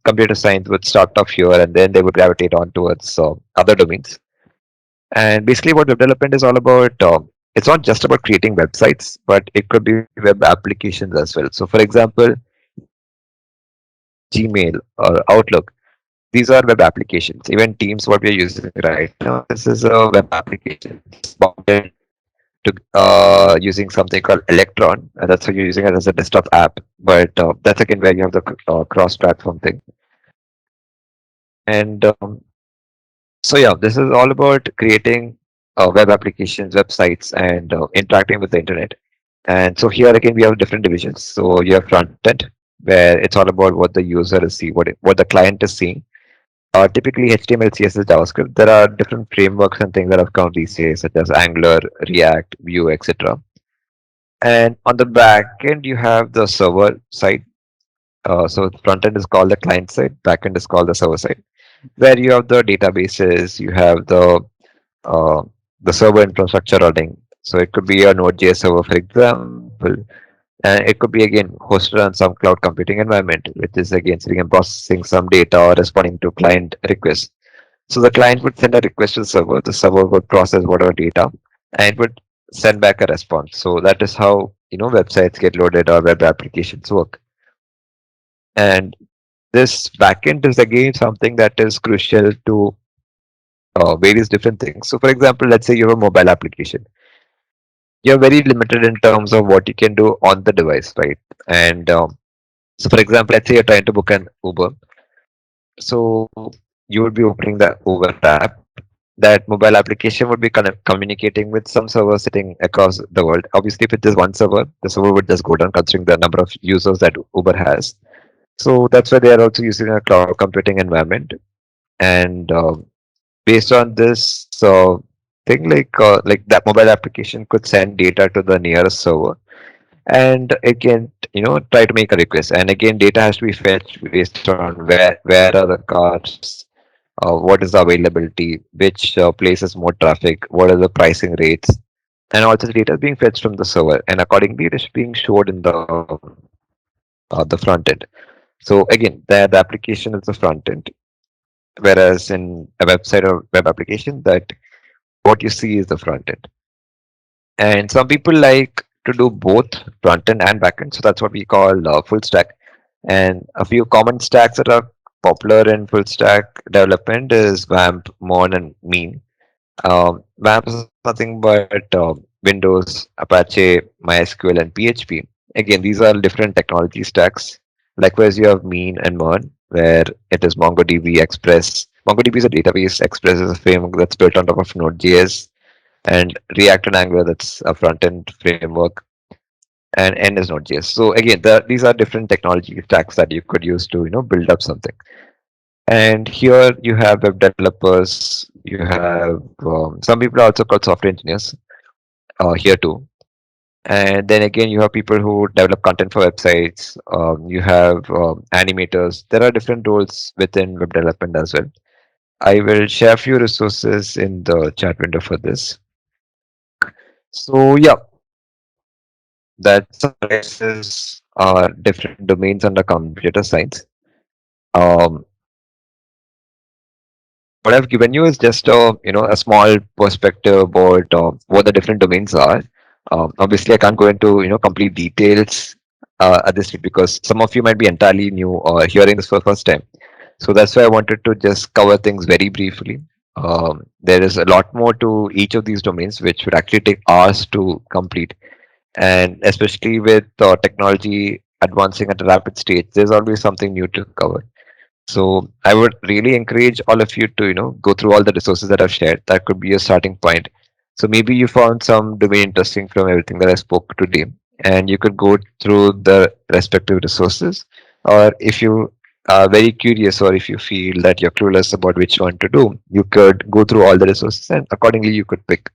S2: computer science would start off here, and then they would gravitate on towards other domains. And basically, what web development is all about, it's not just about creating websites, but it could be web applications as well. So, for example, Gmail or Outlook, these are web applications. Even Teams, what we're using right now, this is a web application. It's mounted to using something called Electron, and that's how you're using it as a desktop app. But that's again where you have the cross-platform thing. And so yeah, this is all about creating web applications, websites, and interacting with the internet. And so here again, we have different divisions. So you have front end, where it's all about what the user is seeing, what the client is seeing. Typically HTML, CSS, JavaScript. There are different frameworks and things that have come these days, such as Angular, React, Vue, etc. And on the back end, you have the server side. So front end is called the client side, back end is called the server side, where you have the databases, you have uh, the server infrastructure running. So it could be a Node.js server, for example, and it could be again hosted on some cloud computing environment, which is again sitting and processing some data or responding to client requests. So the client would send a request to the server would process whatever data, and it would send back a response. So that is how websites get loaded or web applications work. And this backend is again something that is crucial to various different things. So, for example, let's say you have a mobile application. You're very limited in terms of what you can do on the device, right? And so, for example, let's say you're trying to book an Uber. So you would be opening the Uber app. That mobile application would be communicating with some server sitting across the world. Obviously, if it is one server, the server would just go down considering the number of users that Uber has. So that's why they are also using a cloud computing environment. And based on this thing, like that mobile application could send data to the nearest server, and it can try to make a request. And again, data has to be fetched based on where are the cars, what is the availability, which places more traffic, what are the pricing rates, and all this data is being fetched from the server, and accordingly it is being stored in the front end. So again, the application is the front end, whereas in a website or web application, that what you see is the front end. And some people like to do both front end and back end, so that's what we call full stack. And a few common stacks that are popular in full stack development is WAMP, Mon, and Mean. WAMP is nothing but Windows, Apache, MySQL, and PHP. Again, these are different technology stacks. Likewise, you have Mean and Mern, where it is MongoDB, Express. MongoDB is a database. Express is a framework that's built on top of Node.js, and React and Angular, that's a front end framework, and N is Node.js. So again, these are different technology stacks that you could use to build up something. And here you have web developers. You have some people are also called software engineers here too. And then again, you have people who develop content for websites. You have animators. There are different roles within web development as well. I will share a few resources in the chat window for this. So yeah, that summarizes different domains under computer science. Um, what I've given you is just a small perspective about what the different domains are. Obviously, I can't go into complete details at this stage because some of you might be entirely new or hearing this for the first time. So that's why I wanted to just cover things very briefly. There is a lot more to each of these domains, which would actually take hours to complete. And especially with technology advancing at a rapid stage, there's always something new to cover. So I would really encourage all of you to go through all the resources that I've shared. That could be a starting point. So maybe you found some domain interesting from everything that I spoke today, and you could go through the respective resources. Or if you are very curious, or if you feel that you're clueless about which one to do, you could go through all the resources, and accordingly you could pick.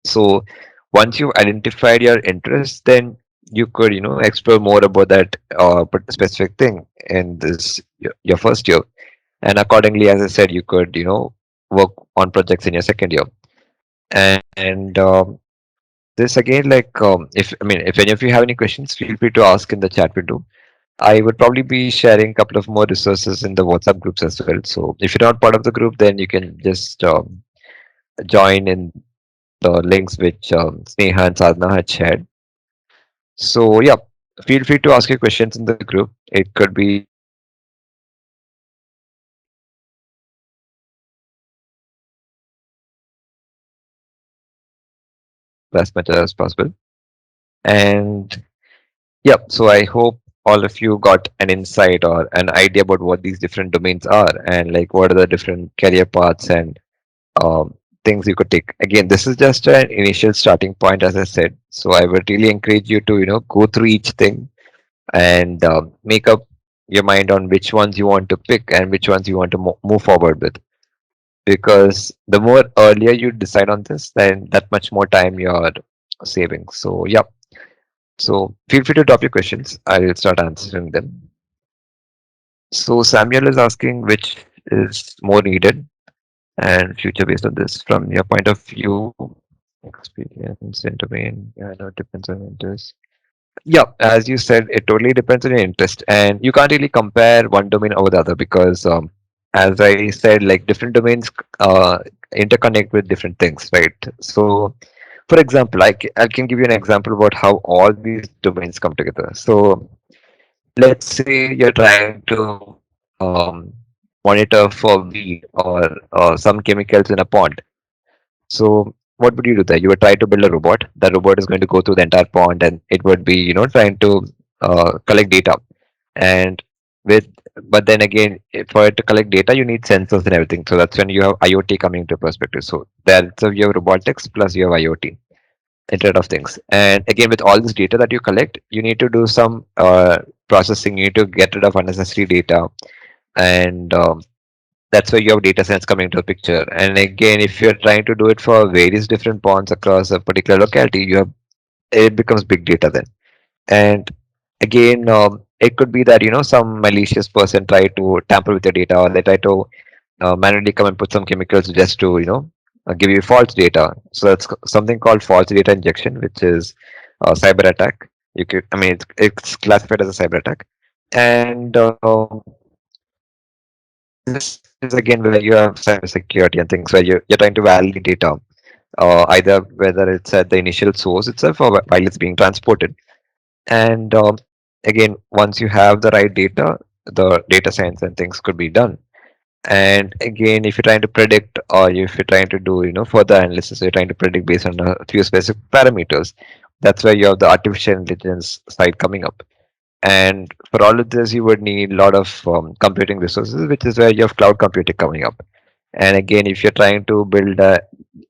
S2: So once you've identified your interests, then you could explore more about that specific thing in this your first year, and accordingly, as I said, you could work on projects in your second year. And this again, like if any of you have any questions, feel free to ask in the chat window. I would probably be sharing a couple of more resources in the WhatsApp groups as well. So if you're not part of the group, then you can just join in the links which Sneha and Sadhna had shared. So yeah, feel free to ask your questions in the group. It could be as much as possible. And yeah, so I hope all of you got an insight or an idea about what these different domains are and like what are the different career paths and um, things you could take. Again, this is just an initial starting point, as I said. So I would really encourage you to go through each thing and make up your mind on which ones you want to pick and which ones you want to move forward with. Because the more earlier you decide on this, then that much more time you're saving. So yeah. So feel free to drop your questions. I'll start answering them. So Samuel is asking which is more needed and future based on this from your point of view. Experience in domain. Yeah, I know it depends on interest. Yeah, as you said, it totally depends on your interest, and you can't really compare one domain over the other because, as I said, like different domains interconnect with different things, right? So, for example, I can give you an example about how all these domains come together. So, let's say you're trying to monitor for weed or some chemicals in a pond. So what would you do there? You would try to build a robot. The robot is going to go through the entire pond and it would be, trying to collect data. And with, but then again, for it to collect data, you need sensors and everything. So that's when you have IoT coming into perspective. So that's you have robotics plus you have IoT, Internet of Things. And again, with all this data that you collect, you need to do some processing. You need to get rid of unnecessary data. And that's where you have data science coming into the picture. And again, if you're trying to do it for various different ponds across a particular locality, you have it becomes big data then. And again, it could be that some malicious person try to tamper with your data, or they try to manually come and put some chemicals just to give you false data. So that's something called false data injection, which is a cyber attack. You could, I mean, it's classified as a cyber attack. And this is again where you have cybersecurity and things where you're trying to validate data, either whether it's at the initial source itself or while it's being transported. And again, once you have the right data, the data science and things could be done. And again, if you're trying to predict or if you're trying to do further analysis, you're trying to predict based on a few specific parameters. That's where you have the artificial intelligence side coming up. And for all of this, you would need a lot of computing resources, which is where you have cloud computing coming up. And again, if you're trying to build a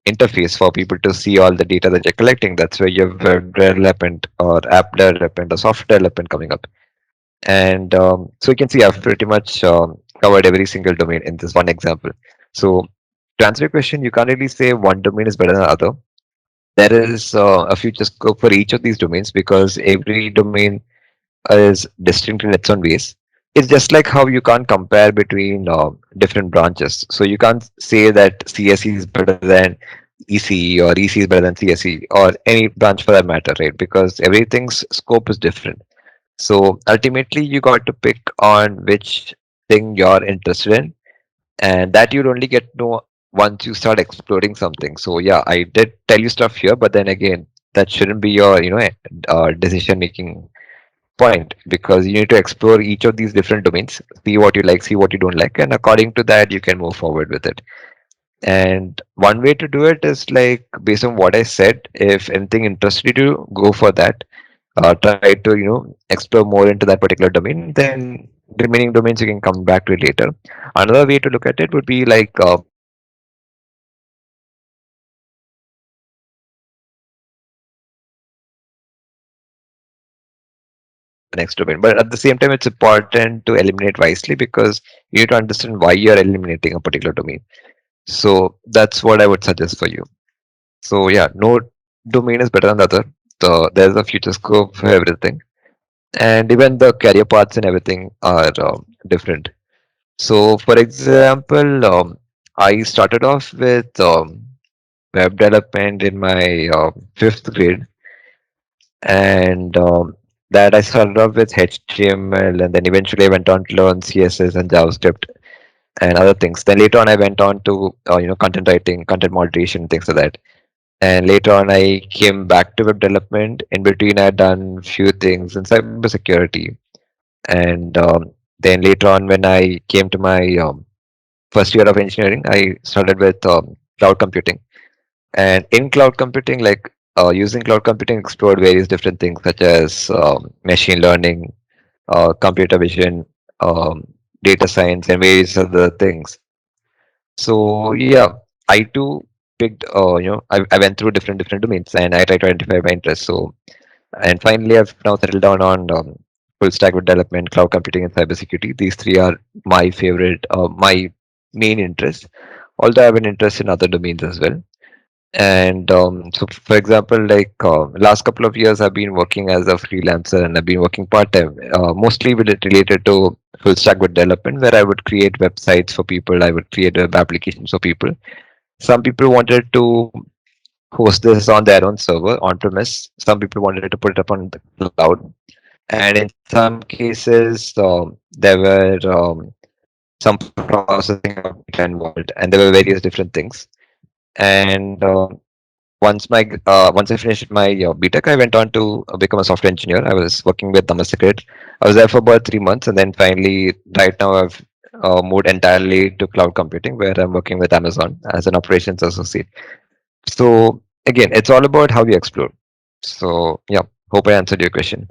S2: interface for people to see all the data that you're collecting, that's where you have web development or app development or software development coming up. And so you can see I've pretty much covered every single domain in this one example. So to answer your question, you can't really say one domain is better than the other. There is a future scope for each of these domains because every domain is distinct in its own ways. It's just like how you can't compare between different branches. So you can't say that CSE is better than ECE or ECE is better than CSE or any branch for that matter, right? Because everything's scope is different. So ultimately, you got to pick on which thing you're interested in, and that you'd only get to know once you start exploring something. So yeah, I did tell you stuff here, but then again, that shouldn't be your decision making point because you need to explore each of these different domains, see what you like, see what you don't like, and according to that, you can move forward with it. And one way to do it is like based on what I said, if anything interests you to go for that, try to explore more into that particular domain. Then remaining domains you can come back to it later. Another way to look at it would be like the next domain. But at the same time, it's important to eliminate wisely because you need to understand why you're eliminating a particular domain. So that's what I would suggest for you. So yeah, no domain is better than the other. There's a future scope for everything, and even the career paths and everything are different. So, for example, I started off with web development in my fifth grade, and that I started off with HTML, and then eventually I went on to learn CSS and JavaScript and other things. Then later on, I went on to content writing, content moderation, things like that. And later on, I came back to web development. In between, I'd done few things in cybersecurity, and then later on, when I came to my first year of engineering, I started with cloud computing. And in cloud computing, like using cloud computing, explored various different things such as machine learning, computer vision, data science, and various other things. So yeah, I too. picked, I went through different domains and I tried to identify my interests. So, and finally, I've now settled down on full stack with development, cloud computing, and cybersecurity. These three are my favorite, my main interests. Although I have an interest in other domains as well. And so, for example, like last couple of years, I've been working as a freelancer and I've been working part time, mostly with it related to full stack with development, where I would create websites for people. I would create web applications for people. Some people wanted to host this on their own server on premise. Some people wanted to put it up on the cloud, and in some cases, there were some processing of data involved, and there were various different things. And once I finished my BTech, I went on to become a software engineer. I was working with Secret. I was there for about 3 months, and then finally, right now, I've moved entirely to cloud computing, where I'm working with Amazon as an operations associate. So again, it's all about how you explore. So yeah, hope I answered your question.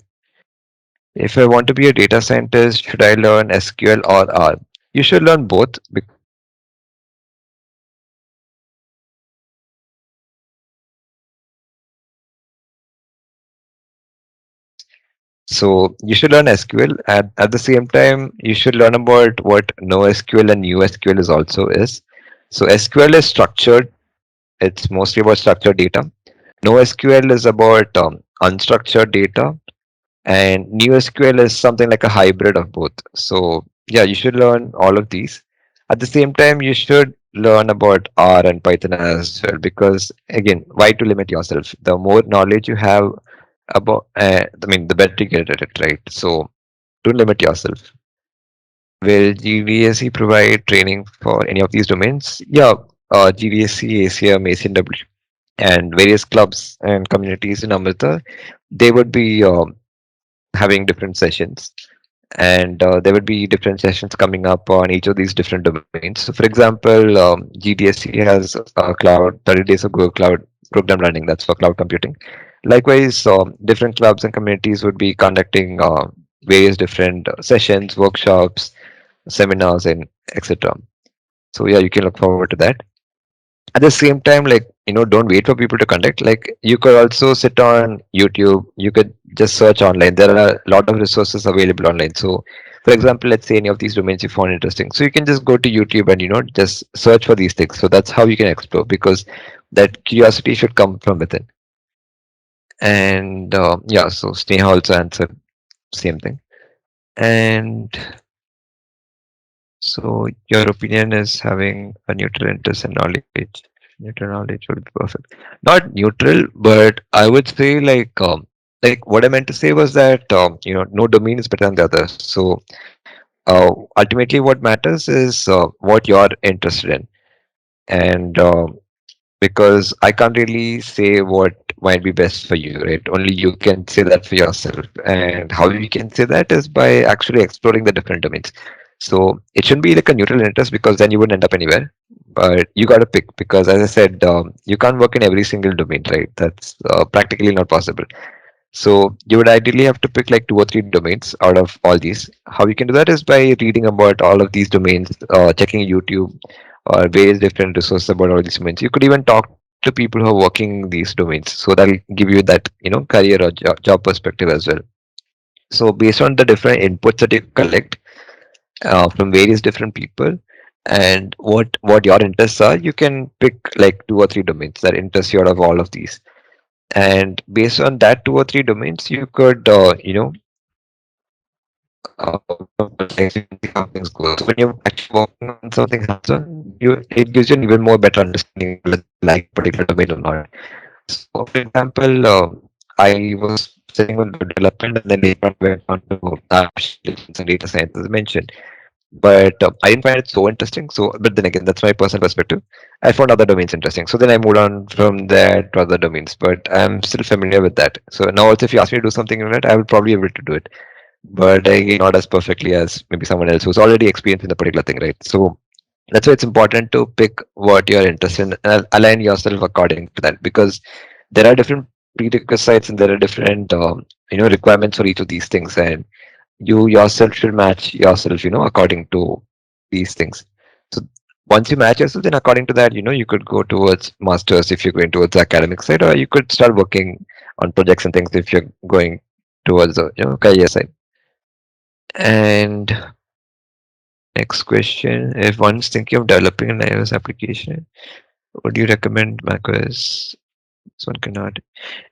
S2: If I want to be a data scientist, should I learn SQL or R? You should learn both because so you should learn SQL at the same time you should learn about what NoSQL and USQL is also is. So SQL is structured, it's mostly about structured data. NoSQL is about unstructured data, and NewSQL is something like a hybrid of both. So yeah, you should learn all of these. At the same time, you should learn about R and Python as well, because again, why to limit yourself? The more knowledge you have about, I mean, the better you get at it, right? So don't limit yourself. Will GVSE provide training for any of these domains? Yeah, GVSE, ACM, ACNW, and various clubs and communities in Amrita, they would be having different sessions, and there would be different sessions coming up on each of these different domains. So, for example, GDSC has cloud 30 days of Google Cloud program running. That's for cloud computing. Likewise, different clubs and communities would be conducting various different sessions, workshops, seminars, and etc. So yeah, you can look forward to that. At the same time, like, don't wait for people to conduct. Like, you could also sit on YouTube, you could just search online. There are a lot of resources available online. So for example, let's say any of these domains you found interesting, so you can just go to YouTube and just search for these things. So that's how you can explore, because that curiosity should come from within. And yeah, so Sneha also answered same thing. And so your opinion is having a neutral interest in knowledge. Neutral knowledge would be perfect. Not neutral, but I would say like what I meant to say was that no domain is better than the other. So ultimately, what matters is what you're interested in, and because I can't really say what might be best for you, right? Only you can say that for yourself. And how you can say that is by actually exploring the different domains. So it shouldn't be like a neutral interest, because then you wouldn't end up anywhere. But you got to pick, because as I said, you can't work in every single domain, right? That's practically not possible. So you would ideally have to pick like two or three domains out of all these. How you can do that is by reading about all of these domains, checking YouTube or various different resources about all these domains. You could even talk to people who are working these domains. So that'll give you that, career or job perspective as well. So based on the different inputs that you collect from various different people and what your interests are, you can pick like two or three domains that interest you out of all of these, and based on that two or three domains you could like see how things go. So when you're actually working on something hands-on, it gives you an even more better understanding whether you like a particular domain or not. So for example, I was sitting on development and then later on went on to applications and data science as I mentioned, but I didn't find it so interesting. So but then again, that's my personal perspective. I found other domains interesting, so then I moved on from there to other domains, but I'm still familiar with that. So now also, if you ask me to do something in it, I will probably be able to do it, but again, not as perfectly as maybe someone else who's already experienced in the particular thing, right? So that's why it's important to pick what you're interested in and align yourself according to that, because there are different prerequisites and there are different requirements for each of these things, and you yourself should match yourself according to these things. So Once you match yourself, then according to that, you could go towards masters if you're going towards the academic side, or you could start working on projects and things if you're going towards the career side. And next question: if one's thinking of developing an iOS application, would you recommend macOS? This one cannot.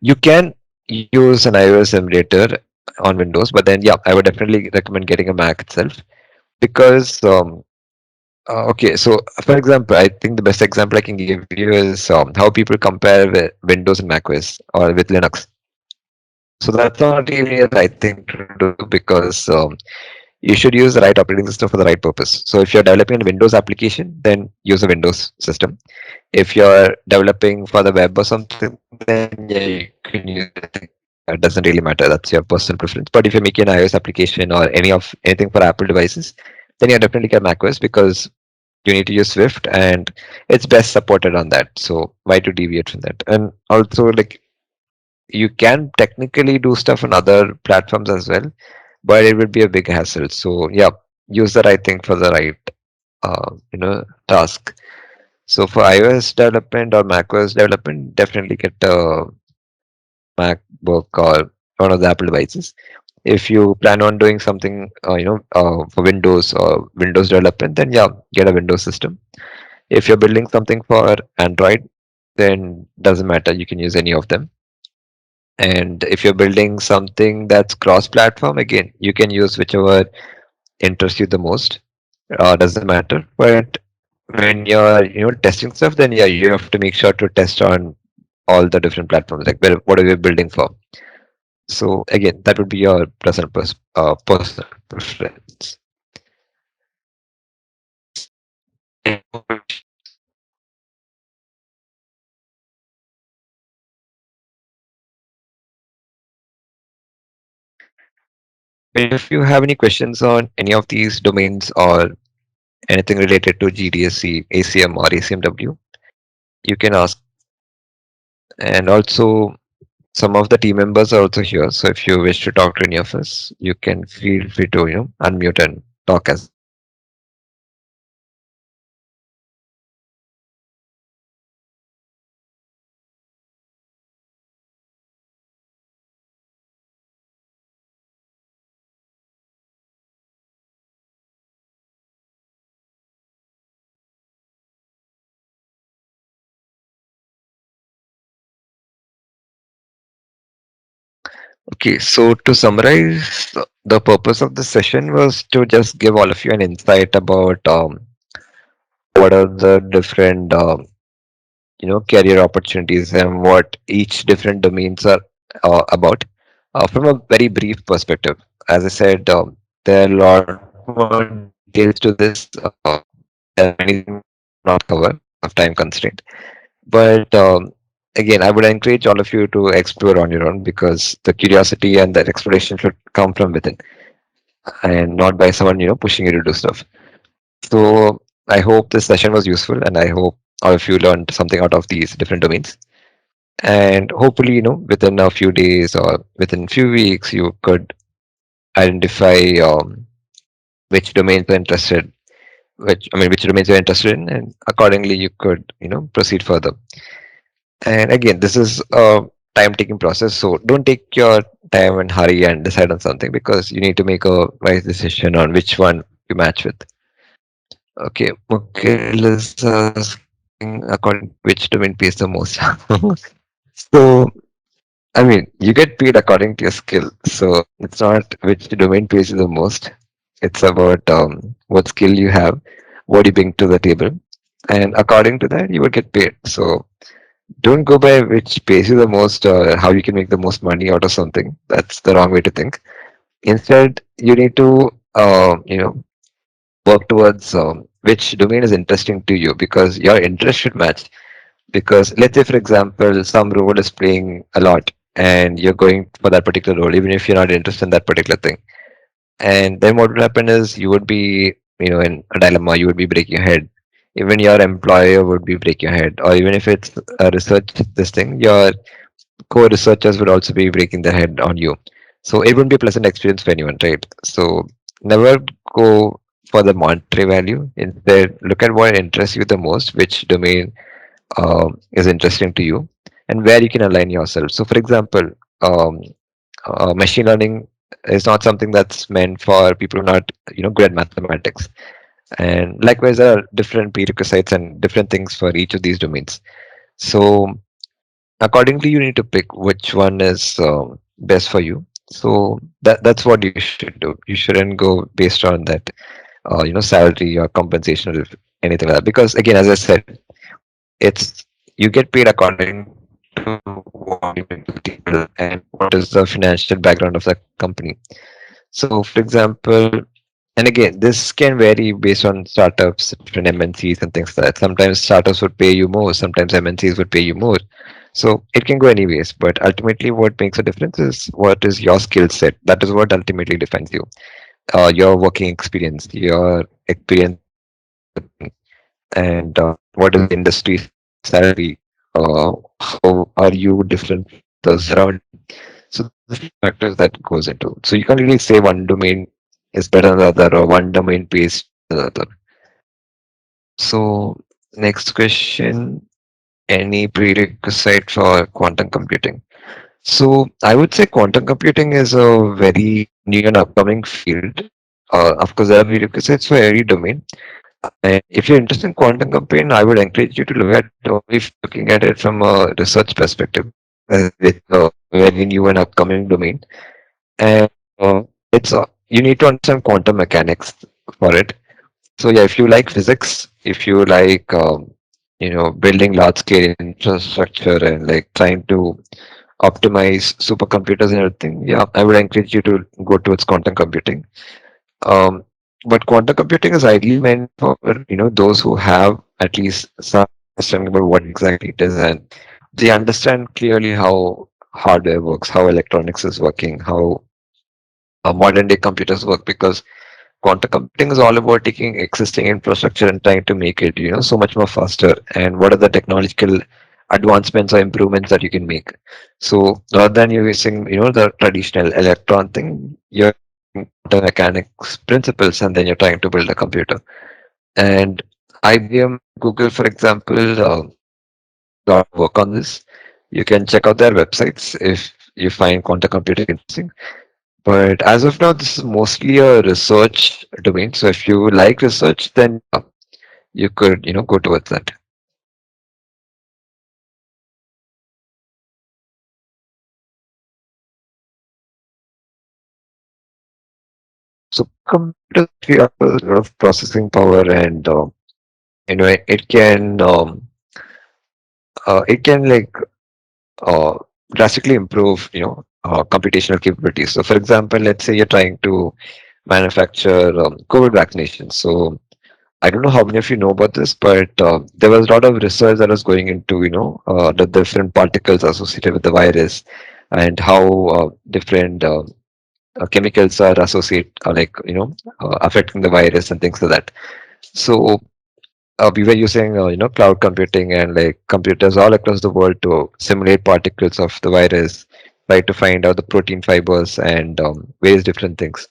S2: You can use an iOS emulator on Windows, but then yeah, I would definitely recommend getting a Mac itself because okay, so for example, I think the best example I can give you is how people compare Windows and macOS or with Linux. So that's not really a right thing to do because you should use the right operating system for the right purpose. So if you're developing a Windows application, then use a Windows system. If you're developing for the web or something, then yeah, you can use anything. It doesn't really matter. That's your personal preference. But if you're making an iOS application or anything for Apple devices, then you definitely get macOS because you need to use Swift and it's best supported on that. So why to deviate from that? And also like you can technically do stuff on other platforms as well, but it would be a big hassle. So yeah, use the right thing for the right task. So for iOS development or macOS development, definitely get a MacBook or one of the Apple devices. If you plan on doing something, for Windows or Windows development, then yeah, get a Windows system. If you're building something for Android, then doesn't matter. You can use any of them. And if you're building something that's cross-platform, again, you can use whichever interests you the most. Doesn't matter. But when you're testing stuff, then yeah, you have to make sure to test on all the different platforms. Like what are you building for? So again, that would be your personal preference. If you have any questions on any of these domains or anything related to GDSC, ACM, or ACMW, you can ask. And also, some of the team members are also here. So if you wish to talk to any of us, you can feel free to unmute and talk as. Okay, so to summarize, the purpose of this session was to just give all of you an insight about what are the different career opportunities and what each different domains are about from a very brief perspective. As I said, there are a lot more details to this. There are many things not cover of time constraint. But again, I would encourage all of you to explore on your own because the curiosity and that exploration should come from within and not by someone pushing you to do stuff. So I hope this session was useful, and I hope all of you learned something out of these different domains. And hopefully, within a few days or within few weeks, you could identify which domains are interested, which domains you're interested in, and accordingly, you could proceed further. And again, this is a time-taking process, so don't take your time and hurry and decide on something because you need to make a wise decision on which one you match with. Okay, Mukil is asking according which domain pays the most. So, I mean, you get paid according to your skill. So it's not which domain pays you the most. It's about what skill you have, what you bring to the table, and according to that, you will get paid. So don't go by which pays you the most or how you can make the most money out of something. That's the wrong way to think. Instead, you need to work towards which domain is interesting to you because your interest should match. Because let's say, for example, some role is playing a lot and you're going for that particular role, even if you're not interested in that particular thing. And then what would happen is you would be, in a dilemma, you would be breaking your head. Even your employer would be breaking your head. Or even if it's a research, this thing, your co-researchers would also be breaking their head on you. So it wouldn't be a pleasant experience for anyone, right? So never go for the monetary value. Instead, look at what interests you the most, which domain is interesting to you, and where you can align yourself. So, for example, um, machine learning is not something that's meant for people who are not, good at mathematics. And likewise, there are different prerequisites and different things for each of these domains. So, accordingly, you need to pick which one is best for you. So that's what you should do. You shouldn't go based on that, salary or compensation or anything like that. Because again, as I said, it's you get paid according to what you bring to the table and what is the financial background of the company. So, for example, and again, this can vary based on startups, different MNCs and things like that. Sometimes startups would pay you more, sometimes MNCs would pay you more. So it can go anyways, but ultimately what makes a difference is what is your skill set. That is what ultimately defines you. Your working experience, your experience and what is the industry salary, how are you different from others around. So the factors that goes into. So you can't really say one domain is better than the other or one domain pays the other. So next question, any prerequisite for quantum computing? So I would say quantum computing is a very new and upcoming field. Of course, there are prerequisites for every domain. And if you're interested in quantum computing, I would encourage you to look at if looking at it from a research perspective. It's a very new and upcoming domain, and it's you need to understand quantum mechanics for it. So yeah, if you like physics, if you like building large scale infrastructure and like trying to optimize supercomputers and everything, yeah, I would encourage you to go towards quantum computing. Um, but quantum computing is ideally meant for those who have at least some understanding about what exactly it is, and they understand clearly how hardware works, how electronics is working, how modern day computers work. Because quantum computing is all about taking existing infrastructure and trying to make it so much more faster. And what are the technological advancements or improvements that you can make? So rather than you using the traditional electron thing, you're using quantum mechanics principles and then you're trying to build a computer. And IBM, Google, for example, got work on this. You can check out their websites if you find quantum computing interesting. But as of now, this is mostly a research domain. So if you like research, then you could, go towards that. So computers have a lot of processing power, and it can like uh, drastically improve, computational capabilities. So for example, let's say you're trying to manufacture COVID vaccinations. So I don't know how many of you know about this, but there was a lot of research that was going into, the different particles associated with the virus and how different chemicals are affecting the virus and things like that. So we were using, cloud computing and like computers all across the world to simulate particles of the virus, try to find out the protein fibers and various different things.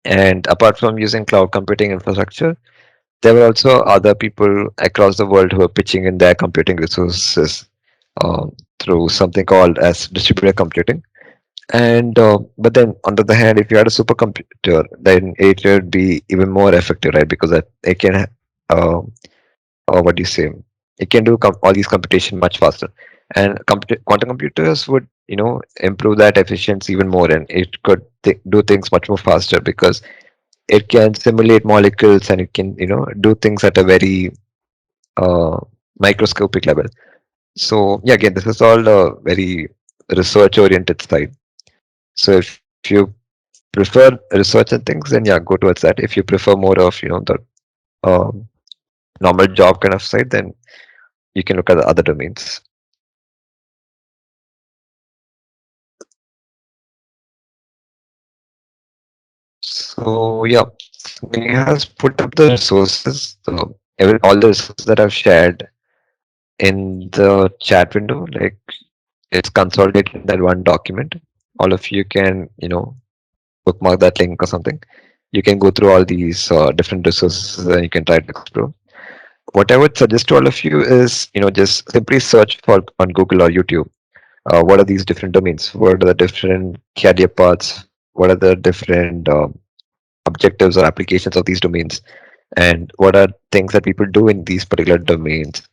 S2: And apart from using cloud computing infrastructure, there were also other people across the world who were pitching in their computing resources through something called as distributed computing. And but then on the other hand, if you had a supercomputer, then it would be even more effective, right? Because it can, or what do you say? It can do all these computation much faster. And quantum computers would, improve that efficiency even more, and it could do things much more faster because it can simulate molecules and it can do things at a very uh, microscopic level. So yeah, again, this is all a very research oriented side. So if you prefer research and things, then yeah, go towards that. If you prefer more of the um, normal job kind of side, then you can look at the other domains. So yeah, he has put up the resources, all the resources that I've shared in the chat window. Like it's consolidated in that one document. All of you can, bookmark that link or something. You can go through all these different resources and you can try to explore. What I would suggest to all of you is, just simply search for on Google or YouTube. What are these different domains? What are the different career paths? What are the different objectives or applications of these domains? And what are things that people do in these particular domains?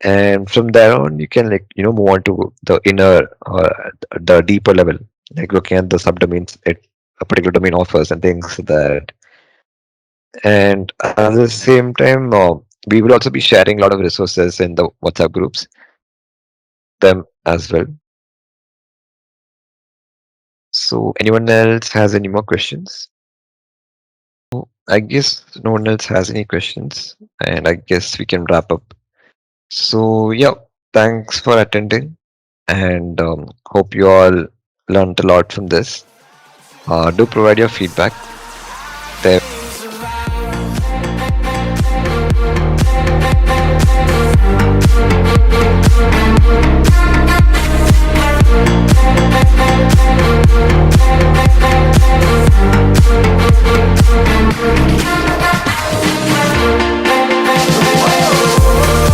S2: And from there on, you can move on to the inner or the deeper level, like looking at the subdomains a particular domain offers and things like that. And at the same time, we will also be sharing a lot of resources in the WhatsApp groups, them as well. So anyone else has any more questions? I guess no one else has any questions, and I guess we can wrap up. So yeah, thanks for attending, and hope you all learned a lot from this. Do provide your feedback there